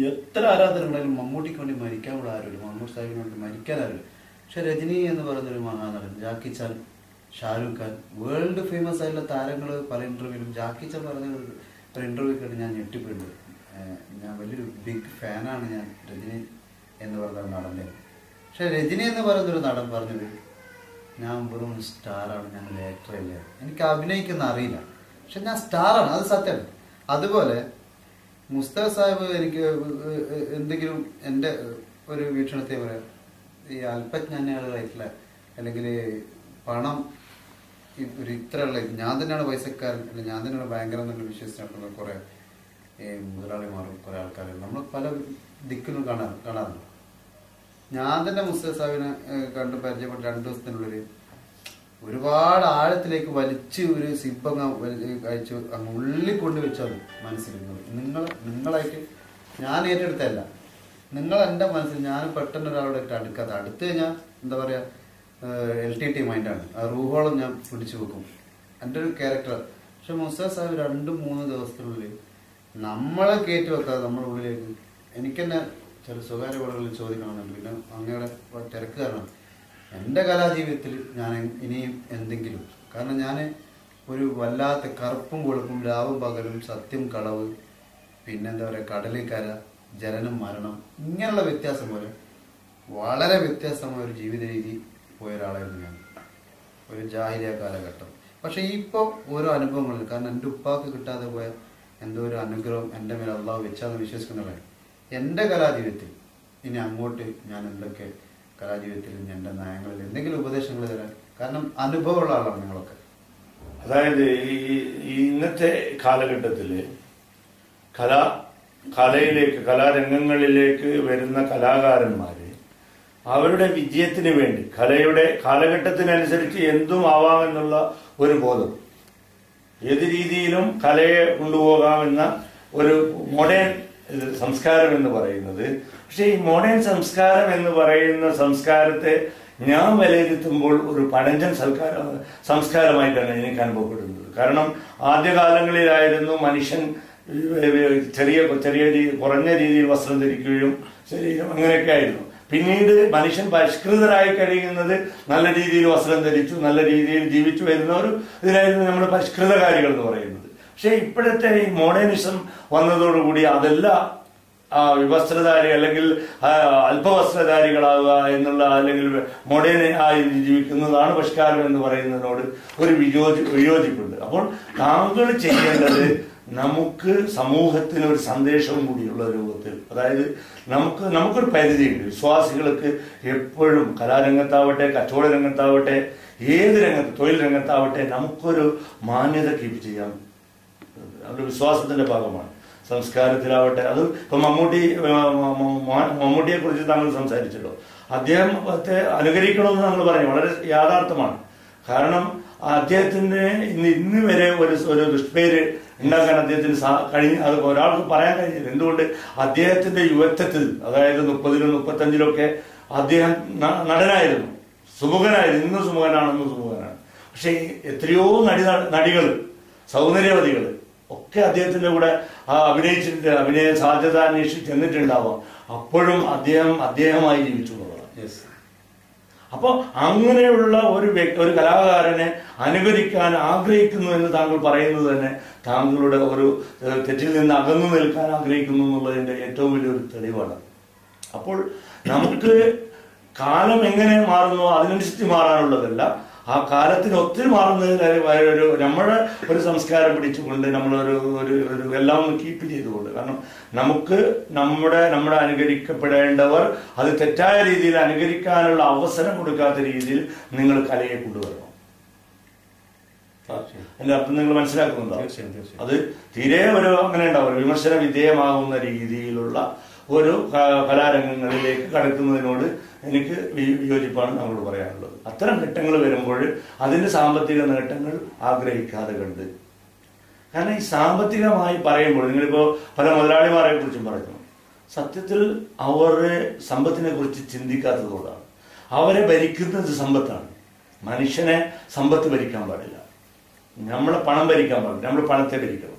എത്ര ആരാധകരുണ്ടായാലും മമ്മൂട്ടിക്ക് വേണ്ടി മരിക്കാനുള്ള ആരുമില്ല, മമ്മൂട്ടി സാഹിബിന് വേണ്ടി മരിക്കാൻ ആരുമില്ല. പക്ഷെ രജനി എന്ന് പറയുന്നൊരു മഹാനടൻ, ജാക്കി ചാൻ, ഷാരൂഖ് ഖാൻ, വേൾഡ് ഫേമസ് ആയിട്ടുള്ള താരങ്ങൾ പല ഇന്റർവ്യൂവിലും ജാക്കി ചാൻ പറഞ്ഞ ഒരു ഇന്റർവ്യൂ കേട്ട് ഞാൻ ഞെട്ടിപ്പോയിട്ടുണ്ട്. ഞാൻ വലിയൊരു ബിഗ് ഫാനാണ് ഞാൻ രജനി എന്ന് പറയുന്ന നടൻ്റെ. പക്ഷെ രജനി എന്ന് പറയുന്നൊരു നടൻ പറഞ്ഞത്, ഞാൻ വെറും സ്റ്റാറാണ്, ഞാൻ ആക്ടറല്ല, എനിക്ക് അഭിനയിക്കുന്ന അറിയില്ല, പക്ഷെ ഞാൻ സ്റ്റാറാണ്, അത് സത്യമാണ്. അതുപോലെ മുസ്തഫ സാഹിബ് എനിക്ക് എന്തെങ്കിലും എൻ്റെ ഒരു വീക്ഷണത്തെ പറയാം, ഈ അല്പജ്ഞാനികളായിട്ടുള്ള അല്ലെങ്കിൽ പണം ഒരു ഇത്രയുള്ള ഞാൻ തന്നെയാണ് പൈസക്കാരൻ അല്ലെങ്കിൽ ഞാൻ തന്നെയാണ് ഭയങ്കര എന്നുള്ള വിശ്വസിച്ച് നടക്കുന്ന കുറേ മുതലാളിമാരും കുറേ ആൾക്കാരും നമ്മൾ പല ദിക്കിലും കാണാറുണ്ട്. ഞാൻ തന്നെ മുസ്തഫ സാഹിബിനെ കണ്ട് പരിചയപ്പെട്ട 2 ദിവസത്തിനുള്ളിൽ ഒരുപാട് ആഴത്തിലേക്ക് വലിച്ച് ഒരു സിബങ്ങ് കഴിച്ചു അങ്ങ് ഉള്ളിൽ കൊണ്ട് വെച്ചാൽ മനസ്സിൽ നിങ്ങളായിട്ട് ഞാൻ ഏറ്റെടുത്തല്ല, നിങ്ങൾ എൻ്റെ മനസ്സിൽ ഞാൻ പെട്ടെന്ന് ഒരാളുടെ അടുക്കാത്ത അടുത്ത് കഴിഞ്ഞാൽ എന്താ പറയുക LTT മൈൻഡാണ്, ആ റൂഹോളം ഞാൻ പിടിച്ചു വെക്കും, എൻ്റെ ഒരു ക്യാരക്ടർ. പക്ഷെ മുസ്തഫ സാഹിബ് 2-3 ദിവസത്തിനുള്ളിൽ നമ്മളെ കയറ്റി വെക്കാതെ നമ്മുടെ ഉള്ളിലേക്ക് എനിക്ക് തന്നെ ചില സ്വകാര്യ പടങ്ങളിൽ ചോദിക്കണമെന്നുണ്ട്. പിന്നെ അങ്ങയുടെ തിരക്ക് കാരണം എൻ്റെ കലാജീവിതത്തിൽ ഞാൻ ഇനിയും എന്തെങ്കിലും, കാരണം ഞാൻ ഒരു വല്ലാത്ത കറുപ്പും വെളുപ്പും രാവും പകലും സത്യം കളവ് പിന്നെന്താ പറയുക കടലിക്കര ജനനം മരണം ഇങ്ങനെയുള്ള വ്യത്യാസം പോലെ വളരെ വ്യത്യസ്തമായ ഒരു ജീവിത രീതി പോയ ഒരാളായിരുന്നു ഞാൻ, ഒരു ജാഹിലിയ കാലഘട്ടം. പക്ഷെ ഇപ്പോൾ ഓരോ അനുഭവങ്ങളിൽ, കാരണം എൻ്റെ ഉപ്പാക്ക് കിട്ടാതെ പോയ എന്തോ ഒരു അനുഗ്രഹം എൻ്റെ മേലെ അള്ളാഹു വെച്ചാന്ന് വിശ്വസിക്കുന്നവരാണ്. എൻ്റെ കലാജീവിതത്തിൽ ഇനി അങ്ങോട്ട് ഞാൻ എന്തൊക്കെ കലാജീവിതത്തിൽ എൻ്റെ നയങ്ങളിൽ എന്തെങ്കിലും ഉപദേശങ്ങൾ തരാൻ, കാരണം അനുഭവമുള്ള ആളാണ് നിങ്ങളൊക്കെ. അതായത് ഈ ഇന്നത്തെ കാലഘട്ടത്തിൽ കലയിലേക്ക് കലാരംഗങ്ങളിലേക്ക് വരുന്ന കലാകാരന്മാര് അവരുടെ വിജയത്തിന് വേണ്ടി കലയുടെ കാലഘട്ടത്തിനനുസരിച്ച് എന്തും ആവാമെന്നുള്ള ഒരു ബോധം, ഏത് രീതിയിലും കലയെ കൊണ്ടുപോകാമെന്ന ഒരു മോഡേൺ സംസ്കാരം എന്ന് പറയുന്നത്. പക്ഷെ ഈ മോഡേൺ സംസ്കാരം എന്ന് പറയുന്ന സംസ്കാരത്തെ ഞാൻ വിലയിരുത്തുമ്പോൾ ഒരു പഴഞ്ചൻ സംസ്കാരമായിട്ടാണ് എനിക്ക് അനുഭവപ്പെടുന്നത്. കാരണം ആദ്യകാലങ്ങളിലായിരുന്നു മനുഷ്യൻ ചെറിയ കുറഞ്ഞ രീതിയിൽ വസ്ത്രം ധരിക്കുകയും ശരീരം അങ്ങനെയൊക്കെ ആയിരുന്നു. പിന്നീട് മനുഷ്യൻ പരിഷ്കൃതരായി കഴിയുന്നത് നല്ല രീതിയിൽ വസ്ത്രം ധരിച്ചു നല്ല രീതിയിൽ ജീവിച്ചു വരുന്ന ഒരു ഇതിലായിരുന്നു നമ്മൾ പരിഷ്കൃതകാരികൾ എന്ന് പറയുന്നത്. പക്ഷെ ഇപ്പോഴത്തെ ഈ മോഡേണിസം വന്നതോടുകൂടി വിവസ്ത്രധാരി അല്ലെങ്കിൽ അല്പവസ്ത്രധാരികളാവുക എന്നുള്ള, അല്ലെങ്കിൽ മോഡേൺ ആയി ജീവിക്കുന്നതാണ് പരിഷ്കാരം എന്ന് പറയുന്നതിനോട് ഒരു വിയോജിപ്പുണ്ട്. അപ്പോൾ താങ്കൾ ചെയ്യേണ്ടത് നമുക്ക് സമൂഹത്തിന് ഒരു സന്ദേശവും കൂടിയുള്ള രൂപത്തിൽ, അതായത് നമുക്കൊരു പരിധിയുണ്ട്. വിശ്വാസികൾക്ക് എപ്പോഴും കലാരംഗത്താവട്ടെ, കച്ചവട രംഗത്താവട്ടെ, ഏത് രംഗത്ത്, തൊഴിൽ രംഗത്താവട്ടെ, നമുക്കൊരു മാന്യത കീപ്പ് ചെയ്യാം. അത് വിശ്വാസത്തിന്റെ ഭാഗമാണ്. സംസ്കാരത്തിലാവട്ടെ, അത് ഇപ്പൊ മമ്മൂട്ടിയെ കുറിച്ച് താങ്കൾ സംസാരിച്ചല്ലോ. അദ്ദേഹത്തെ അനുകരിക്കണമെന്ന് താങ്കൾ പറഞ്ഞു, വളരെ യാഥാർത്ഥ്യമാണ്. കാരണം അദ്ദേഹത്തിന് ഇന്ന് വരെ ഒരു ദുഷ്പേര് ഉണ്ടാക്കാൻ അദ്ദേഹത്തിന് അത് ഒരാൾക്ക് പറയാൻ കഴിഞ്ഞില്ല. എന്തുകൊണ്ട്? അദ്ദേഹത്തിന്റെ യുവത്വത്തിൽ, അതായത് 30-ലും 35-ലൊക്കെ അദ്ദേഹം നടനായിരുന്നു, സുമുഖനായിരുന്നു. ഇന്ന് സുമുഖനാണെന്ന് സുമുഖനാണ്. പക്ഷെ എത്രയോ നടികൾ, സൗന്ദര്യവതികൾ ഒക്കെ അദ്ദേഹത്തിന്റെ കൂടെ അഭിനയിച്ചിട്ടുണ്ട്, അഭിനയ സാധ്യത അന്വേഷിച്ച് ചെന്നിട്ടുണ്ടാവാം. അപ്പോഴും അദ്ദേഹമായി ജീവിച്ചു എന്നുള്ളതാണ്. അപ്പൊ അങ്ങനെയുള്ള ഒരു കലാകാരനെ അനുകരിക്കാൻ ആഗ്രഹിക്കുന്നു എന്ന് താങ്കൾ പറയുന്നത് തന്നെ താങ്കളുടെ ഒരു തെറ്റിൽ നിന്ന് അകന്നു നിൽക്കാൻ ആഗ്രഹിക്കുന്നു എന്നുള്ളതിന്റെ ഏറ്റവും വലിയൊരു തെളിവാണ്. അപ്പോൾ നമുക്ക് കാലം എങ്ങനെ മാറുന്നോ അതിനനുസരിച്ച് മാറാനുള്ളതല്ല, ആ കാലത്തിന് ഒത്തിരി മാറുന്നതിന് നമ്മുടെ ഒരു സംസ്കാരം പിടിച്ചുകൊണ്ട് നമ്മളൊരു എല്ലാം ഒന്ന് കീപ്പ് ചെയ്തുകൊണ്ട്, കാരണം നമുക്ക് നമ്മുടെ അനുകരിക്കപ്പെടേണ്ടവർ അത് തെറ്റായ രീതിയിൽ അനുകരിക്കാനുള്ള അവസരം കൊടുക്കാത്ത രീതിയിൽ നിങ്ങൾ കലയെ കൊണ്ടുവരണം. എന്റെ അർത്ഥം നിങ്ങൾ മനസ്സിലാക്കുന്നുണ്ടോ? അത് തീരെ അങ്ങനെ ഉണ്ടാവും. വിമർശന വിധേയമാകുന്ന രീതിയിലുള്ള ഒരു കലാരംഗങ്ങളിലേക്ക് കടക്കുന്നതിനോട് എനിക്ക് വിയോജിപ്പാണ് നമ്മളോട് പറയാനുള്ളത്. അത്തരം ഘട്ടങ്ങൾ വരുമ്പോൾ അതിന്റെ സാമ്പത്തിക നേട്ടങ്ങൾ ആഗ്രഹിക്കാതെ കണ്ട്, കാരണം ഈ സാമ്പത്തികമായി പറയുമ്പോൾ നിങ്ങളിപ്പോ പല മുതലാളിമാരെ കുറിച്ചും പറഞ്ഞു, സത്യത്തിൽ അവരുടെ സമ്പത്തിനെ കുറിച്ച് ചിന്തിക്കാത്തതുകൊണ്ടാണ്. അവരെ ഭരിക്കുന്നത് സമ്പത്താണ്. മനുഷ്യനെ സമ്പത്ത് ഭരിക്കാൻ പാടില്ല, നമ്മളെ പണം ഭരിക്കാൻ പാടില്ല, നമ്മൾ പണത്തെ ഭരിക്കണം.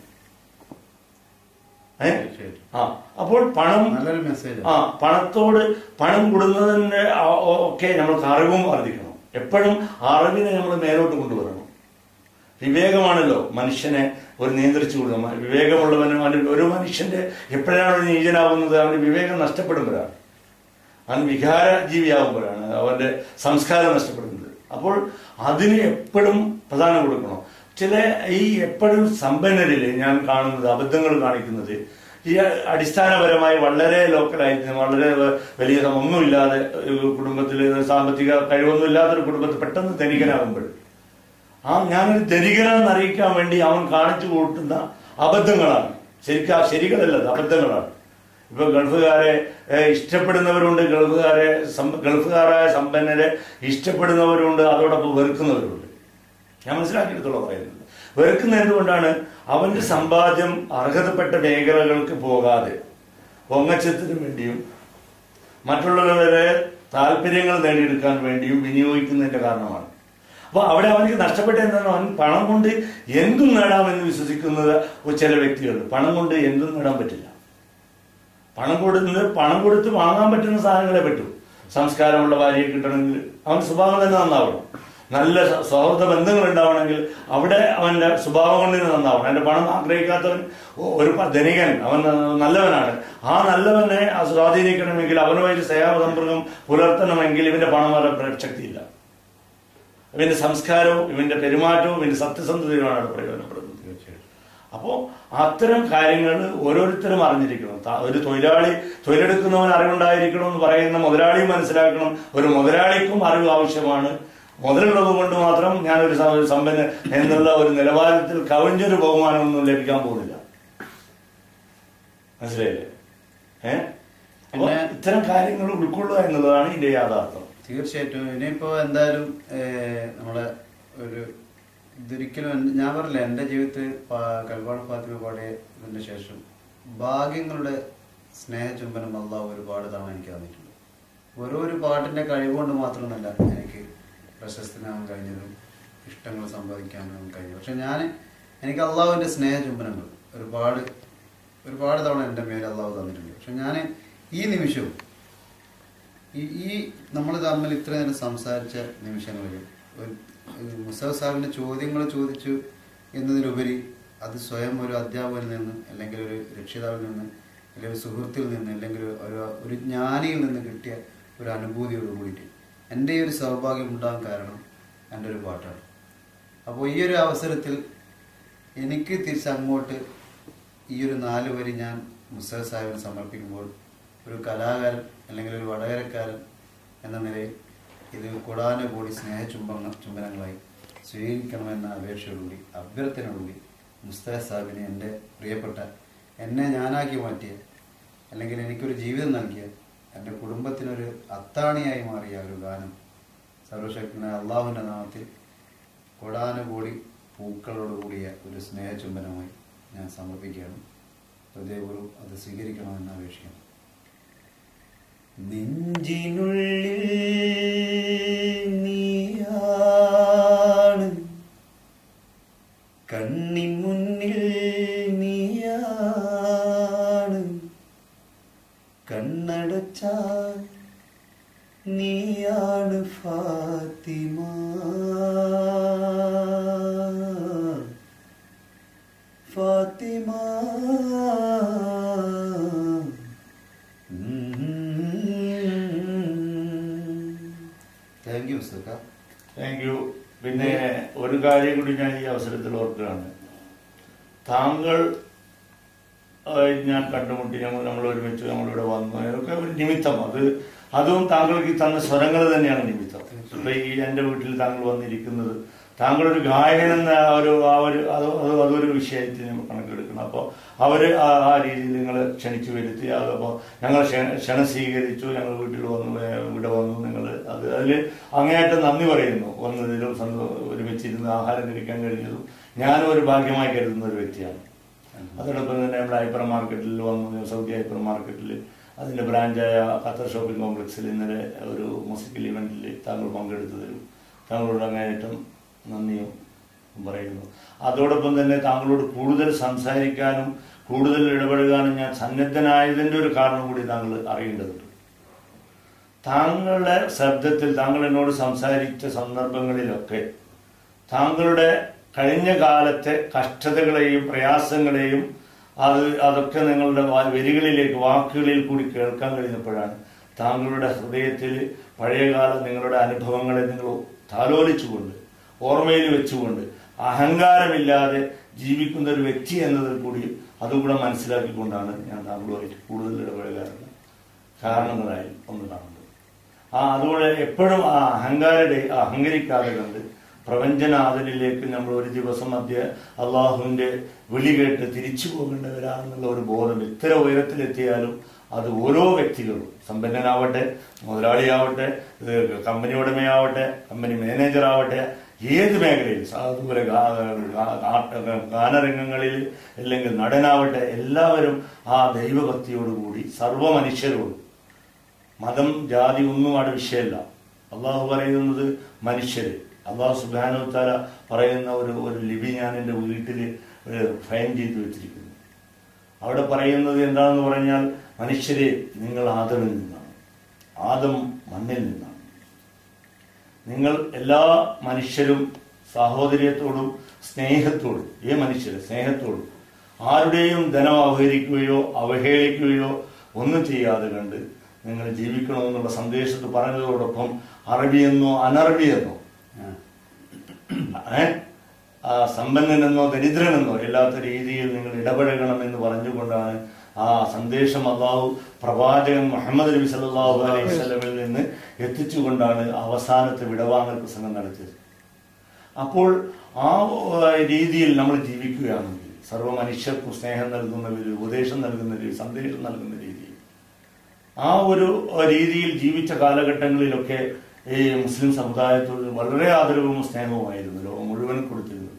അപ്പോൾ പണത്തോട് പണം കൊടുക്കുന്നതിന് ഒക്കെ നമ്മൾക്ക് അറിവും വർദ്ധിക്കണം. എപ്പോഴും അറിവിനെ നമ്മൾ മേലോട്ട് കൊണ്ടുവരണം. വിവേകമാണല്ലോ മനുഷ്യനെ ഒരു നിയന്ത്രിച്ചു കൊടുക്കുക. വിവേകമുള്ളവന് ഒരു മനുഷ്യന്റെ എപ്പോഴാണ് നീചനാവുന്നത്? അവന് വിവേകം നഷ്ടപ്പെടുമ്പോഴാണ്, അവൻ വികാര ജീവിയാവുമ്പോഴാണ് അവന്റെ സംസ്കാരം നഷ്ടപ്പെടുന്നത്. അപ്പോൾ അതിന് എപ്പോഴും പ്രധാനം കൊടുക്കണം. ഈ എപ്പോഴും സമ്പന്നരില് ഞാൻ കാണുന്നത് അബദ്ധങ്ങൾ കാണിക്കുന്നത്, ഈ അടിസ്ഥാനപരമായി വളരെ ലോക്കലായിട്ട് വളരെ വലിയ ഒന്നുമില്ലാതെ കുടുംബത്തിൽ സാമ്പത്തിക കഴിവൊന്നും ഇല്ലാത്തൊരു കുടുംബത്തിൽ പെട്ടെന്ന് ധനികനാകുമ്പോൾ ഞാനൊരു ധനികനാണെന്ന് അറിയിക്കാൻ വേണ്ടി അവൻ കാണിച്ചു കൂട്ടുന്ന അബദ്ധങ്ങളാണ്. ശരികളല്ല, അബദ്ധങ്ങളാണ്. ഇപ്പൊ ഗൾഫുകാരെ ഇഷ്ടപ്പെടുന്നവരുണ്ട്, ഗൾഫുകാരായ സമ്പന്നരെ ഇഷ്ടപ്പെടുന്നവരുണ്ട്, അതോടൊപ്പം വെറുക്കുന്നവരുണ്ട്. ഞാൻ മനസ്സിലാക്കിയെടുത്തോളം പറയുന്നത്. വെറുക്കുന്ന എന്തുകൊണ്ടാണ്? അവന്റെ സമ്പാദ്യം അർഹതപ്പെട്ട മേഖലകൾക്ക് പോകാതെ പൊങ്ങച്ചത്തിന് വേണ്ടിയും മറ്റുള്ളവരുടെ താല്പര്യങ്ങൾ നേടിയെടുക്കാൻ വേണ്ടിയും വിനിയോഗിക്കുന്നതിന്റെ കാരണമാണ്. അപ്പൊ അവിടെ അവനക്ക് നഷ്ടപ്പെട്ട എന്താണ്? അവൻ പണം കൊണ്ട് എന്തും നേടാമെന്ന് വിശ്വസിക്കുന്നത് ചില വ്യക്തികളുണ്ട്. പണം കൊണ്ട് എന്തും നേടാൻ പറ്റില്ല. പണം കൊടുത്ത് വാങ്ങാൻ പറ്റുന്ന സാധനങ്ങളെ പറ്റൂ. സംസ്കാരമുള്ള ഭാര്യയെ കിട്ടണമെങ്കിൽ അവൻ സ്വഭാവം തന്നെ നന്നാവണം. നല്ല സൗഹൃദ ബന്ധങ്ങൾ ഉണ്ടാവണമെങ്കിൽ അവിടെ അവന്റെ സ്വഭാവം കൊണ്ട് നന്നാവണം. അവന്റെ പണം ആഗ്രഹിക്കാത്തവൻ ഒരു ധനികൻ, അവൻ നല്ലവനാണ്. ആ നല്ലവനെ സ്വാധീനിക്കണമെങ്കിൽ അവനുമായിട്ട് സ്നേഹസമ്പർക്കം പുലർത്തണമെങ്കിൽ ഇവന്റെ പണം വരെ പ്രസക്തിയില്ല. ഇവന്റെ സംസ്കാരവും ഇവന്റെ പെരുമാറ്റവും ഇവന്റെ സത്യസന്ധതയുമാണ് അവിടെ പ്രയോജനപ്പെടുന്നത്. അപ്പോ അത്തരം കാര്യങ്ങൾ ഓരോരുത്തരും അറിഞ്ഞിരിക്കണം. ഒരു തൊഴിലെടുക്കുന്നവൻ അറിവുണ്ടായിരിക്കണം എന്ന് പറയുന്ന മുതലാളിയും മനസ്സിലാക്കണം. ഒരു മുതലാളിക്കും അറിവ് ആവശ്യമാണ്. മുതലുള്ളത് കൊണ്ട് മാത്രം ഞാനൊരു സമ്പന്നൻ എന്നുള്ള ഒരു നിലവാരത്തിൽ കവിഞ്ഞൊരു ബഹുമാനമൊന്നും ലഭിക്കാൻ പോകുന്നില്ല. മനസ്സിലായില്ലേ? അപ്പൊ ഇത്തരം കാര്യങ്ങൾ ഉൾക്കൊള്ളുക എന്നുള്ളതാണ് ഇതിന്റെ യാഥാർത്ഥ്യം. തീർച്ചയായിട്ടും. ഇനിയിപ്പോ എന്തായാലും നമ്മളെ ഇതൊരിക്കലും ഞാൻ പറഞ്ഞില്ല, എന്റെ ജീവിതത്തിൽ കൽവാൾ ഫാത്തിമ പാടിയതിന് ശേഷം ഭാഗ്യങ്ങളുടെ സ്നേഹചുംബനം അല്ലാഹു ഒരുപാട് തവണ എനിക്ക് തന്നിട്ടുണ്ട്. ഓരോ പാട്ടിന്റെ കഴിവുകൊണ്ട് മാത്രമല്ല എനിക്ക് പ്രശസ്തനാകാൻ കഴിഞ്ഞതും ഇഷ്ടങ്ങൾ സമ്പാദിക്കാനും കഴിഞ്ഞു. പക്ഷെ എനിക്ക് അള്ളാഹുവിന്റെ സ്നേഹചുംബനങ്ങൾ ഒരുപാട് തവണ എൻ്റെ മേലെ അള്ളാഹു തന്നിട്ടുണ്ട്. പക്ഷെ ഞാൻ ഈ നിമിഷവും ഈ നമ്മൾ തമ്മിൽ ഇത്ര നേരം സംസാരിച്ച നിമിഷങ്ങളിൽ മുസഫ് സാഹിബിന്റെ ചോദ്യങ്ങൾ ചോദിച്ചു എന്നതിലുപരി അത് സ്വയം ഒരു അധ്യാപകനിൽ നിന്ന് അല്ലെങ്കിൽ ഒരു രക്ഷിതാവിൽ നിന്ന് അല്ലെങ്കിൽ ഒരു സുഹൃത്തിൽ നിന്ന് അല്ലെങ്കിൽ ഒരു ജ്ഞാനിയിൽ നിന്ന് കിട്ടിയ ഒരു അനുഭൂതിയോട് കൂടിയിട്ട് എൻ്റെ ഈ ഒരു സൗഭാഗ്യം ഉണ്ടാകാൻ കാരണം എൻ്റെ ഒരു പാട്ടാണ്. അപ്പോൾ ഈ ഒരു അവസരത്തിൽ എനിക്ക് തിരിച്ചങ്ങോട്ട് ഈ ഒരു 4 വരി ഞാൻ മുസ്തഫ സാഹിബിന് സമർപ്പിക്കുമ്പോൾ ഒരു കലാകാരൻ അല്ലെങ്കിൽ ഒരു വടകരക്കാരൻ എന്ന നിലയിൽ ഇത് കൂടാനുകൂടി ചുംബനങ്ങളായി സ്വീകരിക്കണമെന്ന അപേക്ഷയോടുകൂടി അഭ്യർത്ഥനയോടുകൂടി മുസ്തഫ സാഹിബിനെ എൻ്റെ പ്രിയപ്പെട്ട എന്നെ ഞാനാക്കി മാറ്റിയ അല്ലെങ്കിൽ എനിക്കൊരു ജീവിതം നൽകിയ എൻ്റെ കുടുംബത്തിനൊരു അത്താണിയായി മാറിയ ഒരു ഗാനം സർവശക്തനായ അള്ളാഹുവിൻ്റെ നാമത്തിൽ കോടാനുകൂടി പൂക്കളോടുകൂടിയ ഒരു സ്നേഹചുംബനമായി ഞാൻ സമർപ്പിക്കുകയാണ്. ഹൃദയപൂർവ്വം അത് സ്വീകരിക്കണമെന്ന് അപേക്ഷിക്കുന്നു. നെഞ്ചിനുള്ളിൽ നീയാണ്, കണ്ണിൻ മുന്നിൽ നീയാണ്, കണ്ണടച്ചാൽ നീയാണ് Fatima, Fatima. Thank you Mustafa. Thank you. പിന്നെ ഒരു കാര്യം കൂടി ഞാൻ ഈ അവസരത്തിൽ ഓർക്കുകയാണ്. താങ്കൾ ഞാൻ കണ്ടുമുട്ടി, നമ്മൾ ഒരുമിച്ച് നമ്മളിവിടെ വന്നു, അതൊക്കെ ഒരു നിമിത്തം. അതും താങ്കൾക്ക് തന്ന സ്വരങ്ങൾ തന്നെയാണ് നിമിത്തം. ഇപ്പൊ ഈ എൻ്റെ വീട്ടിൽ താങ്കൾ വന്നിരിക്കുന്നത്, താങ്കളൊരു ഗായകൻ എന്ന അതൊരു വിഷയത്തിൽ നമ്മൾ കണക്കെടുക്കണം. അപ്പോൾ ആ രീതിയിൽ നിങ്ങൾ ക്ഷണിച്ചു വരുത്തി, അപ്പോൾ ഞങ്ങൾ ക്ഷണം സ്വീകരിച്ചു, ഞങ്ങൾ വീട്ടിൽ ഇവിടെ വന്നു. നിങ്ങൾ അതിൽ അങ്ങേയറ്റം നന്ദി പറയുന്നു. വന്നതിലും ഒരുമിച്ചിരുന്ന് ആഹാരം കഴിക്കാൻ കഴിഞ്ഞതും ഞാനും ഒരു ഭാഗ്യമായി കരുതുന്ന ഒരു വ്യക്തിയാണ്. അതോടൊപ്പം തന്നെ നമ്മുടെ ഹൈപ്പർ മാർക്കറ്റിൽ വന്നു, സൗദി ഹൈപ്പർ മാർക്കറ്റിൽ അതിൻ്റെ ബ്രാഞ്ചായ ഖത്തർ ഷോപ്പിംഗ് കോംപ്ലക്സിൽ ഇന്നലെ ഒരു മ്യൂസിക്കൽ ഇവന്റിൽ താങ്കൾ പങ്കെടുത്തതിലും താങ്കളോട് അങ്ങേയറ്റം നന്ദിയും പറയുന്നു. അതോടൊപ്പം തന്നെ താങ്കളോട് കൂടുതൽ സംസാരിക്കാനും കൂടുതൽ ഇടപെടുവാനും ഞാൻ സന്നദ്ധനായതിൻ്റെ ഒരു കാരണം കൂടി താങ്കൾ അറിയേണ്ടതുണ്ട്. താങ്കളുടെ ശബ്ദത്തിൽ താങ്കൾ എന്നോട് സംസാരിച്ച സന്ദർഭങ്ങളിലൊക്കെ താങ്കളുടെ കഴിഞ്ഞ കാലത്തെ കഷ്ടതകളെയും പ്രയാസങ്ങളെയും അതൊക്കെ നിങ്ങളുടെ വരികളിലേക്ക് വാക്കുകളിൽ കൂടി കേൾക്കാൻ കഴിഞ്ഞപ്പോഴാണ് താങ്കളുടെ ഹൃദയത്തിൽ പഴയകാല നിങ്ങളുടെ അനുഭവങ്ങളെ നിങ്ങൾ താലോലിച്ചുകൊണ്ട് ഓർമ്മയിൽ വെച്ചുകൊണ്ട് അഹങ്കാരമില്ലാതെ ജീവിക്കുന്ന ഒരു വ്യക്തി എന്നതിൽ കൂടി അതുകൂടെ മനസ്സിലാക്കിക്കൊണ്ടാണ് ഞാൻ താങ്കളുമായിട്ട് കൂടുതൽ ഇടപെടുകാറുള്ള കാരണങ്ങളായി ഒന്ന് കാണുന്നത്. അതുകൊണ്ട് എപ്പോഴും ആ അഹങ്കരിക്കാതെ കണ്ട് പ്രപഞ്ചനാഥനിലേക്ക് നമ്മൾ ഒരു ദിവസം അള്ളാഹുവിന്റെ വിളി കേട്ട് തിരിച്ചു പോകേണ്ടവരാണെന്നുള്ള ഒരു ബോധം എത്ര ഉയരത്തിലെത്തിയാലും അത് ഓരോ വ്യക്തികളും, സമ്പന്നനാവട്ടെ, മുതലാളിയാവട്ടെ, കമ്പനി ഉടമയാവട്ടെ, കമ്പനി മാനേജറാവട്ടെ, ഏത് മേഖലയിൽ, അതുപോലെ ഗാനരംഗങ്ങളിൽ അല്ലെങ്കിൽ നടനാവട്ടെ, എല്ലാവരും ആ ദൈവഭക്തിയോടുകൂടി സർവ മനുഷ്യരോടും, മതം ജാതി ഒന്നും അവിടെ വിഷയമല്ല. അള്ളാഹു പറയുന്നത് മനുഷ്യര്. അള്ളാഹു സുബ്ഹാനഹു വ തആല പറയുന്ന ഒരു ലിപി ഞാൻ എൻ്റെ വീട്ടിൽ ഫൈൻ ചെയ്ത് വെച്ചിരിക്കുന്നു. അവിടെ പറയുന്നത് എന്താണെന്ന് പറഞ്ഞാൽ, മനുഷ്യരെ നിങ്ങൾ ആദമിൽ നിന്നാണ്, ആദം മണ്ണിൽ നിന്നാണ്. നിങ്ങൾ എല്ലാ മനുഷ്യരും സാഹോദര്യത്തോടും സ്നേഹത്തോടും, മനുഷ്യരെ സ്നേഹത്തോടും ആരുടെയും ധനം അപഹരിക്കുകയോ അവഹേളിക്കുകയോ ഒന്നും ചെയ്യാതെ കണ്ട് നിങ്ങൾ ജീവിക്കണമെന്നുള്ള സന്ദേശത്ത് പറഞ്ഞതോടൊപ്പം അറബിയെന്നോ അനറബിയെന്നോ സമ്പന്നനെന്നോ ദരിദ്രനെന്നോ ഇല്ലാത്ത രീതിയിൽ നിങ്ങൾ ഇടപഴകണമെന്ന് പറഞ്ഞുകൊണ്ടാണ് ആ സന്ദേശം അള്ളാഹു പ്രവാചകൻ മുഹമ്മദ് നബി സല്ലല്ലാഹു അലൈഹി വസല്ലമയിൽ നിന്ന് എത്തിച്ചുകൊണ്ടാണ് അവസാനത്തെ വിടവാങ്ങൽ പ്രസംഗം നടത്തിയത്. അപ്പോൾ ആ രീതിയിൽ നമ്മൾ ജീവിക്കുകയാണെങ്കിൽ, സർവ്വ മനുഷ്യർക്കും സ്നേഹം നൽകുന്ന ഒരു ഉപദേശം നൽകുന്ന ഒരു സന്ദേശം നൽകുന്ന രീതിയിൽ, ആ ഒരു രീതിയിൽ ജീവിച്ച കാലഘട്ടങ്ങളിലൊക്കെ ഈ മുസ്ലിം സമുദായത്തോട് വളരെ ആദരവും സ്നേഹവുമായിരുന്നു ലോകം മുഴുവൻ കൊടുത്തിരുന്നത്.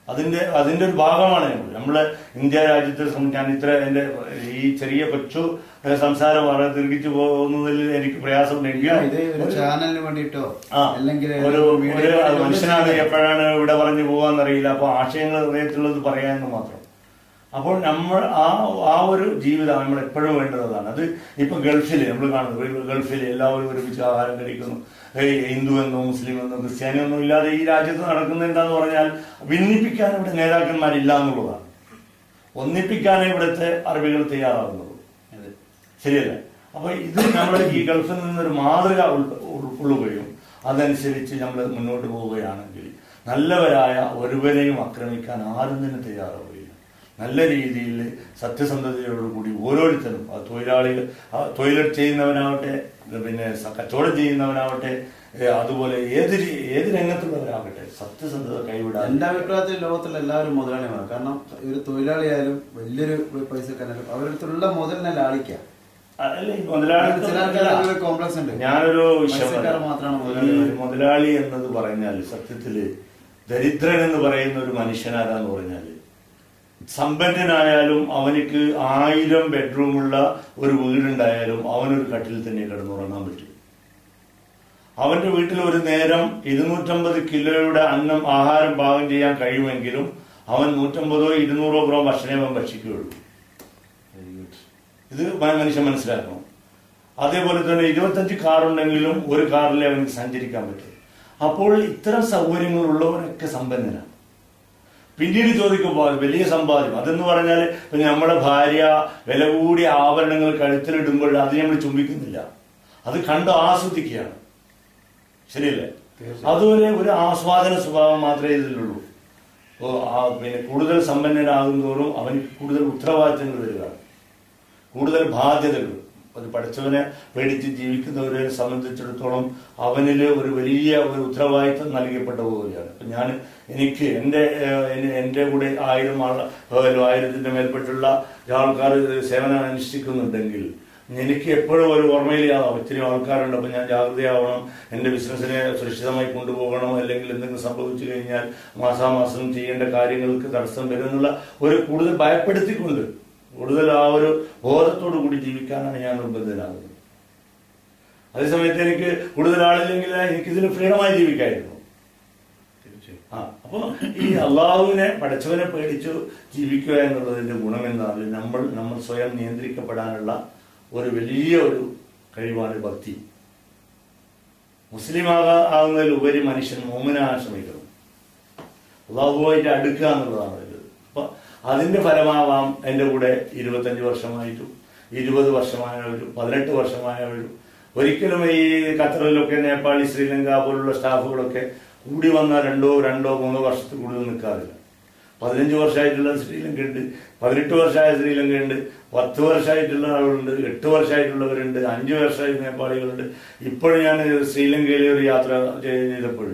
അതിന്റെ ഒരു ഭാഗമാണ് നമ്മളെ ഇന്ത്യ രാജ്യത്തെ ഞാൻ എൻ്റെ ഈ ചെറിയ കൊച്ചു സംസാരം വളരെ ദീർഘിച്ചു പോകുന്നതിൽ എനിക്ക് പ്രയാസമുണ്ടെങ്കിൽ ചാനലിന് വേണ്ടിയിട്ടോ അല്ലെങ്കിൽ ഒരു മനുഷ്യനാണ് എപ്പോഴാണ് ഇവിടെ പറഞ്ഞു പോകാന്നറിയില്ല. അപ്പൊ ആശയങ്ങൾ ഹൃദയത്തിലുള്ളത് പറയാമെന്ന് മാത്രം. അപ്പോൾ നമ്മൾ ആ ഒരു ജീവിതം നമ്മൾ എപ്പോഴും വേണ്ടതാണ്. അത് ഇപ്പൊ ഗൾഫിൽ നമ്മൾ കാണുന്നത്, ഗൾഫിൽ എല്ലാവരും ഒരുമിച്ച് ആഹാരം കഴിക്കുന്നു. ഹിന്ദു എന്നോ മുസ്ലിം എന്നോ ക്രിസ്ത്യാനി ഒന്നും ഇല്ലാതെ ഈ രാജ്യത്ത് നടക്കുന്നത് എന്താന്ന് പറഞ്ഞാൽ, ഭിന്നിപ്പിക്കാൻ ഇവിടെ നേതാക്കന്മാരില്ല എന്നുള്ളതാണ്. ഒന്നിപ്പിക്കാനേ ഇവിടുത്തെ അറബികൾ തയ്യാറാകുന്നത്. ശരിയല്ലേ? അപ്പൊ ഇത് നമ്മൾ ഈ ഗൾഫിൽ നിന്നൊരു മാതൃക ഉൾക്കൊള്ളുകയും അതനുസരിച്ച് നമ്മൾ മുന്നോട്ട് പോവുകയാണെങ്കിൽ നല്ലവരായ ഒരുവരെയും ആക്രമിക്കാൻ ആരും തന്നെ തയ്യാറാവുകയില്ല. നല്ല രീതിയിൽ സത്യസന്ധതയോടുകൂടി ഓരോരുത്തരും തൊഴിലാളികൾ, തൊഴിൽ ചെയ്യുന്നവനാവട്ടെ, പിന്നെ കച്ചവടം ചെയ്യുന്നവനാവട്ടെ, അതുപോലെ ഏത് രംഗത്തുള്ളവരാകട്ടെ സത്യസന്ധത കൈവിടാൻ. എന്റെ അഭിപ്രായത്തിൽ ലോകത്തുള്ള എല്ലാവരും മുതലാളിമാരാണ്. കാരണം ഒരു തൊഴിലാളിയായാലും വലിയൊരു പൈസക്കാരായാലും അവരുടെ മുതലിനെ ലാളിക്കാം. കോംപ്ലക്സ് ഉണ്ട്. ഞാനൊരു മുതലാളി എന്നത് പറഞ്ഞാൽ സത്യത്തില് ദരിദ്രൻ എന്ന് പറയുന്ന ഒരു മനുഷ്യനാരാന്ന് പറഞ്ഞാല് സമ്പന്നനായാലും അവനിക്ക് 1000 ബെഡ്റൂമുള്ള ഒരു വീടുണ്ടായാലും അവനൊരു കട്ടിൽ തന്നെ കിടന്നുറങ്ങാൻ പറ്റും. അവന്റെ വീട്ടിൽ ഒരു നേരം 250 കിലോയുടെ ആഹാരം പാകം ചെയ്യാൻ കഴിയുമെങ്കിലും അവൻ 150 200 ഗ്രാം ഭക്ഷണമേ അവൻ ഭക്ഷിക്കുകയുള്ളൂ. ഇത് മനുഷ്യൻ മനസ്സിലാക്കണം. അതേപോലെ തന്നെ 25 കാറുണ്ടെങ്കിലും ഒരു കാറിലെ അവന് സഞ്ചരിക്കാൻ പറ്റും. അപ്പോൾ ഇത്തരം സൗകര്യങ്ങൾ ഉള്ളവരൊക്കെ സമ്പന്നനാണ്. പിന്നീട് ചോദിക്കുമ്പോൾ വലിയ സമ്പാദ്യം അതെന്ന് പറഞ്ഞാൽ നമ്മുടെ ഭാര്യ വില കൂടിയ ആഭരണങ്ങൾ കഴുത്തിലിടുമ്പോൾ അത് നമ്മൾ ചുംബിക്കുന്നില്ല, അത് കണ്ട് ആസ്വദിക്കുകയാണ്. ശരിയല്ലേ? അതുപോലെ ഒരു ആസ്വാദന സ്വഭാവം മാത്രമേ ഇതിലുള്ളൂ. പിന്നെ കൂടുതൽ സമ്പന്നനാകും തോറും അവന് കൂടുതൽ ഉത്തരവാദിത്തങ്ങൾ വരികയാണ്, കൂടുതൽ ബാധ്യതകൾ. അത് പഠിച്ചവനെ പേടിച്ച് ജീവിക്കുന്നവരെ സംബന്ധിച്ചിടത്തോളം അവനിൽ ഒരു വലിയ ഒരു ഉത്തരവാദിത്തം നൽകപ്പെട്ട പോവുകയാണ്. അപ്പൊ എനിക്ക് എൻ്റെ കൂടെ 1000 മേൽപ്പെട്ടുള്ള ആൾക്കാർ സേവനം അനുഷ്ഠിക്കുന്നുണ്ടെങ്കിൽ എനിക്ക് എപ്പോഴും ഒരു ഓർമ്മയിലാവും ഒത്തിരി ആൾക്കാരുണ്ട്. അപ്പൊ ഞാൻ ജാഗ്രതയാവണം, എന്റെ ബിസിനസ്സിനെ സുരക്ഷിതമായി കൊണ്ടുപോകണം, അല്ലെങ്കിൽ എന്തെങ്കിലും സംഭവിച്ചു കഴിഞ്ഞാൽ മാസാമാസം ചെയ്യേണ്ട കാര്യങ്ങൾക്ക് തടസ്സം വരുമെന്നുള്ള ഒരു കൂടുതൽ ഭയപ്പെടുത്തിക്കൊണ്ട് കൂടുതൽ ആ ഒരു ബോധത്തോടു കൂടി ജീവിക്കാനാണ് ഞാൻ നിർബന്ധിതനാകുന്നത്. അതേസമയത്ത് എനിക്ക് കൂടുതൽ ആളില്ലെങ്കിൽ എനിക്കിതിൽ ഫ്രീഡമായി ജീവിക്കായിരുന്നു. അപ്പൊ ഈ അള്ളാഹുവിനെ പടച്ചവനെ പേടിച്ചു ജീവിക്കുക എന്നുള്ളതിന്റെ ഗുണം എന്നാൽ നമ്മൾ സ്വയം നിയന്ത്രിക്കപ്പെടാനുള്ള ഒരു വലിയ ഒരു കഴിവാണ് ഭക്തി. മുസ്ലിം ആകുന്നതിലുപരി മനുഷ്യൻ മോമിനാകാൻ ശ്രമിക്കണം, അള്ളാഹുവായിട്ട് അടുക്കുക എന്നുള്ളതാണ് ഇത്. അപ്പൊ അതിന്റെ ഫലമാവാം എൻ്റെ കൂടെ 25 വർഷമായിട്ടും 20 വർഷമായവരും 18 വർഷമായവരും. ഒരിക്കലും ഈ ഖത്തറിലൊക്കെ നേപ്പാളി, ശ്രീലങ്ക പോലുള്ള സ്റ്റാഫുകളൊക്കെ കൂടി വന്ന 2-3 വർഷത്തിൽ കൂടുതൽ നിൽക്കാറില്ല. 15 വർഷമായിട്ടുള്ള ശ്രീലങ്കയുണ്ട്, 18 വർഷമായ ശ്രീലങ്കയുണ്ട്, 10 വർഷമായിട്ടുള്ള ആളുകളുണ്ട്, 8 വർഷമായിട്ടുള്ളവരുണ്ട്, 5 വർഷമായി നേപ്പാളികളുണ്ട്. ഇപ്പോഴും ഞാൻ ശ്രീലങ്കയിലെ ഒരു യാത്ര ചെയ്തപ്പോൾ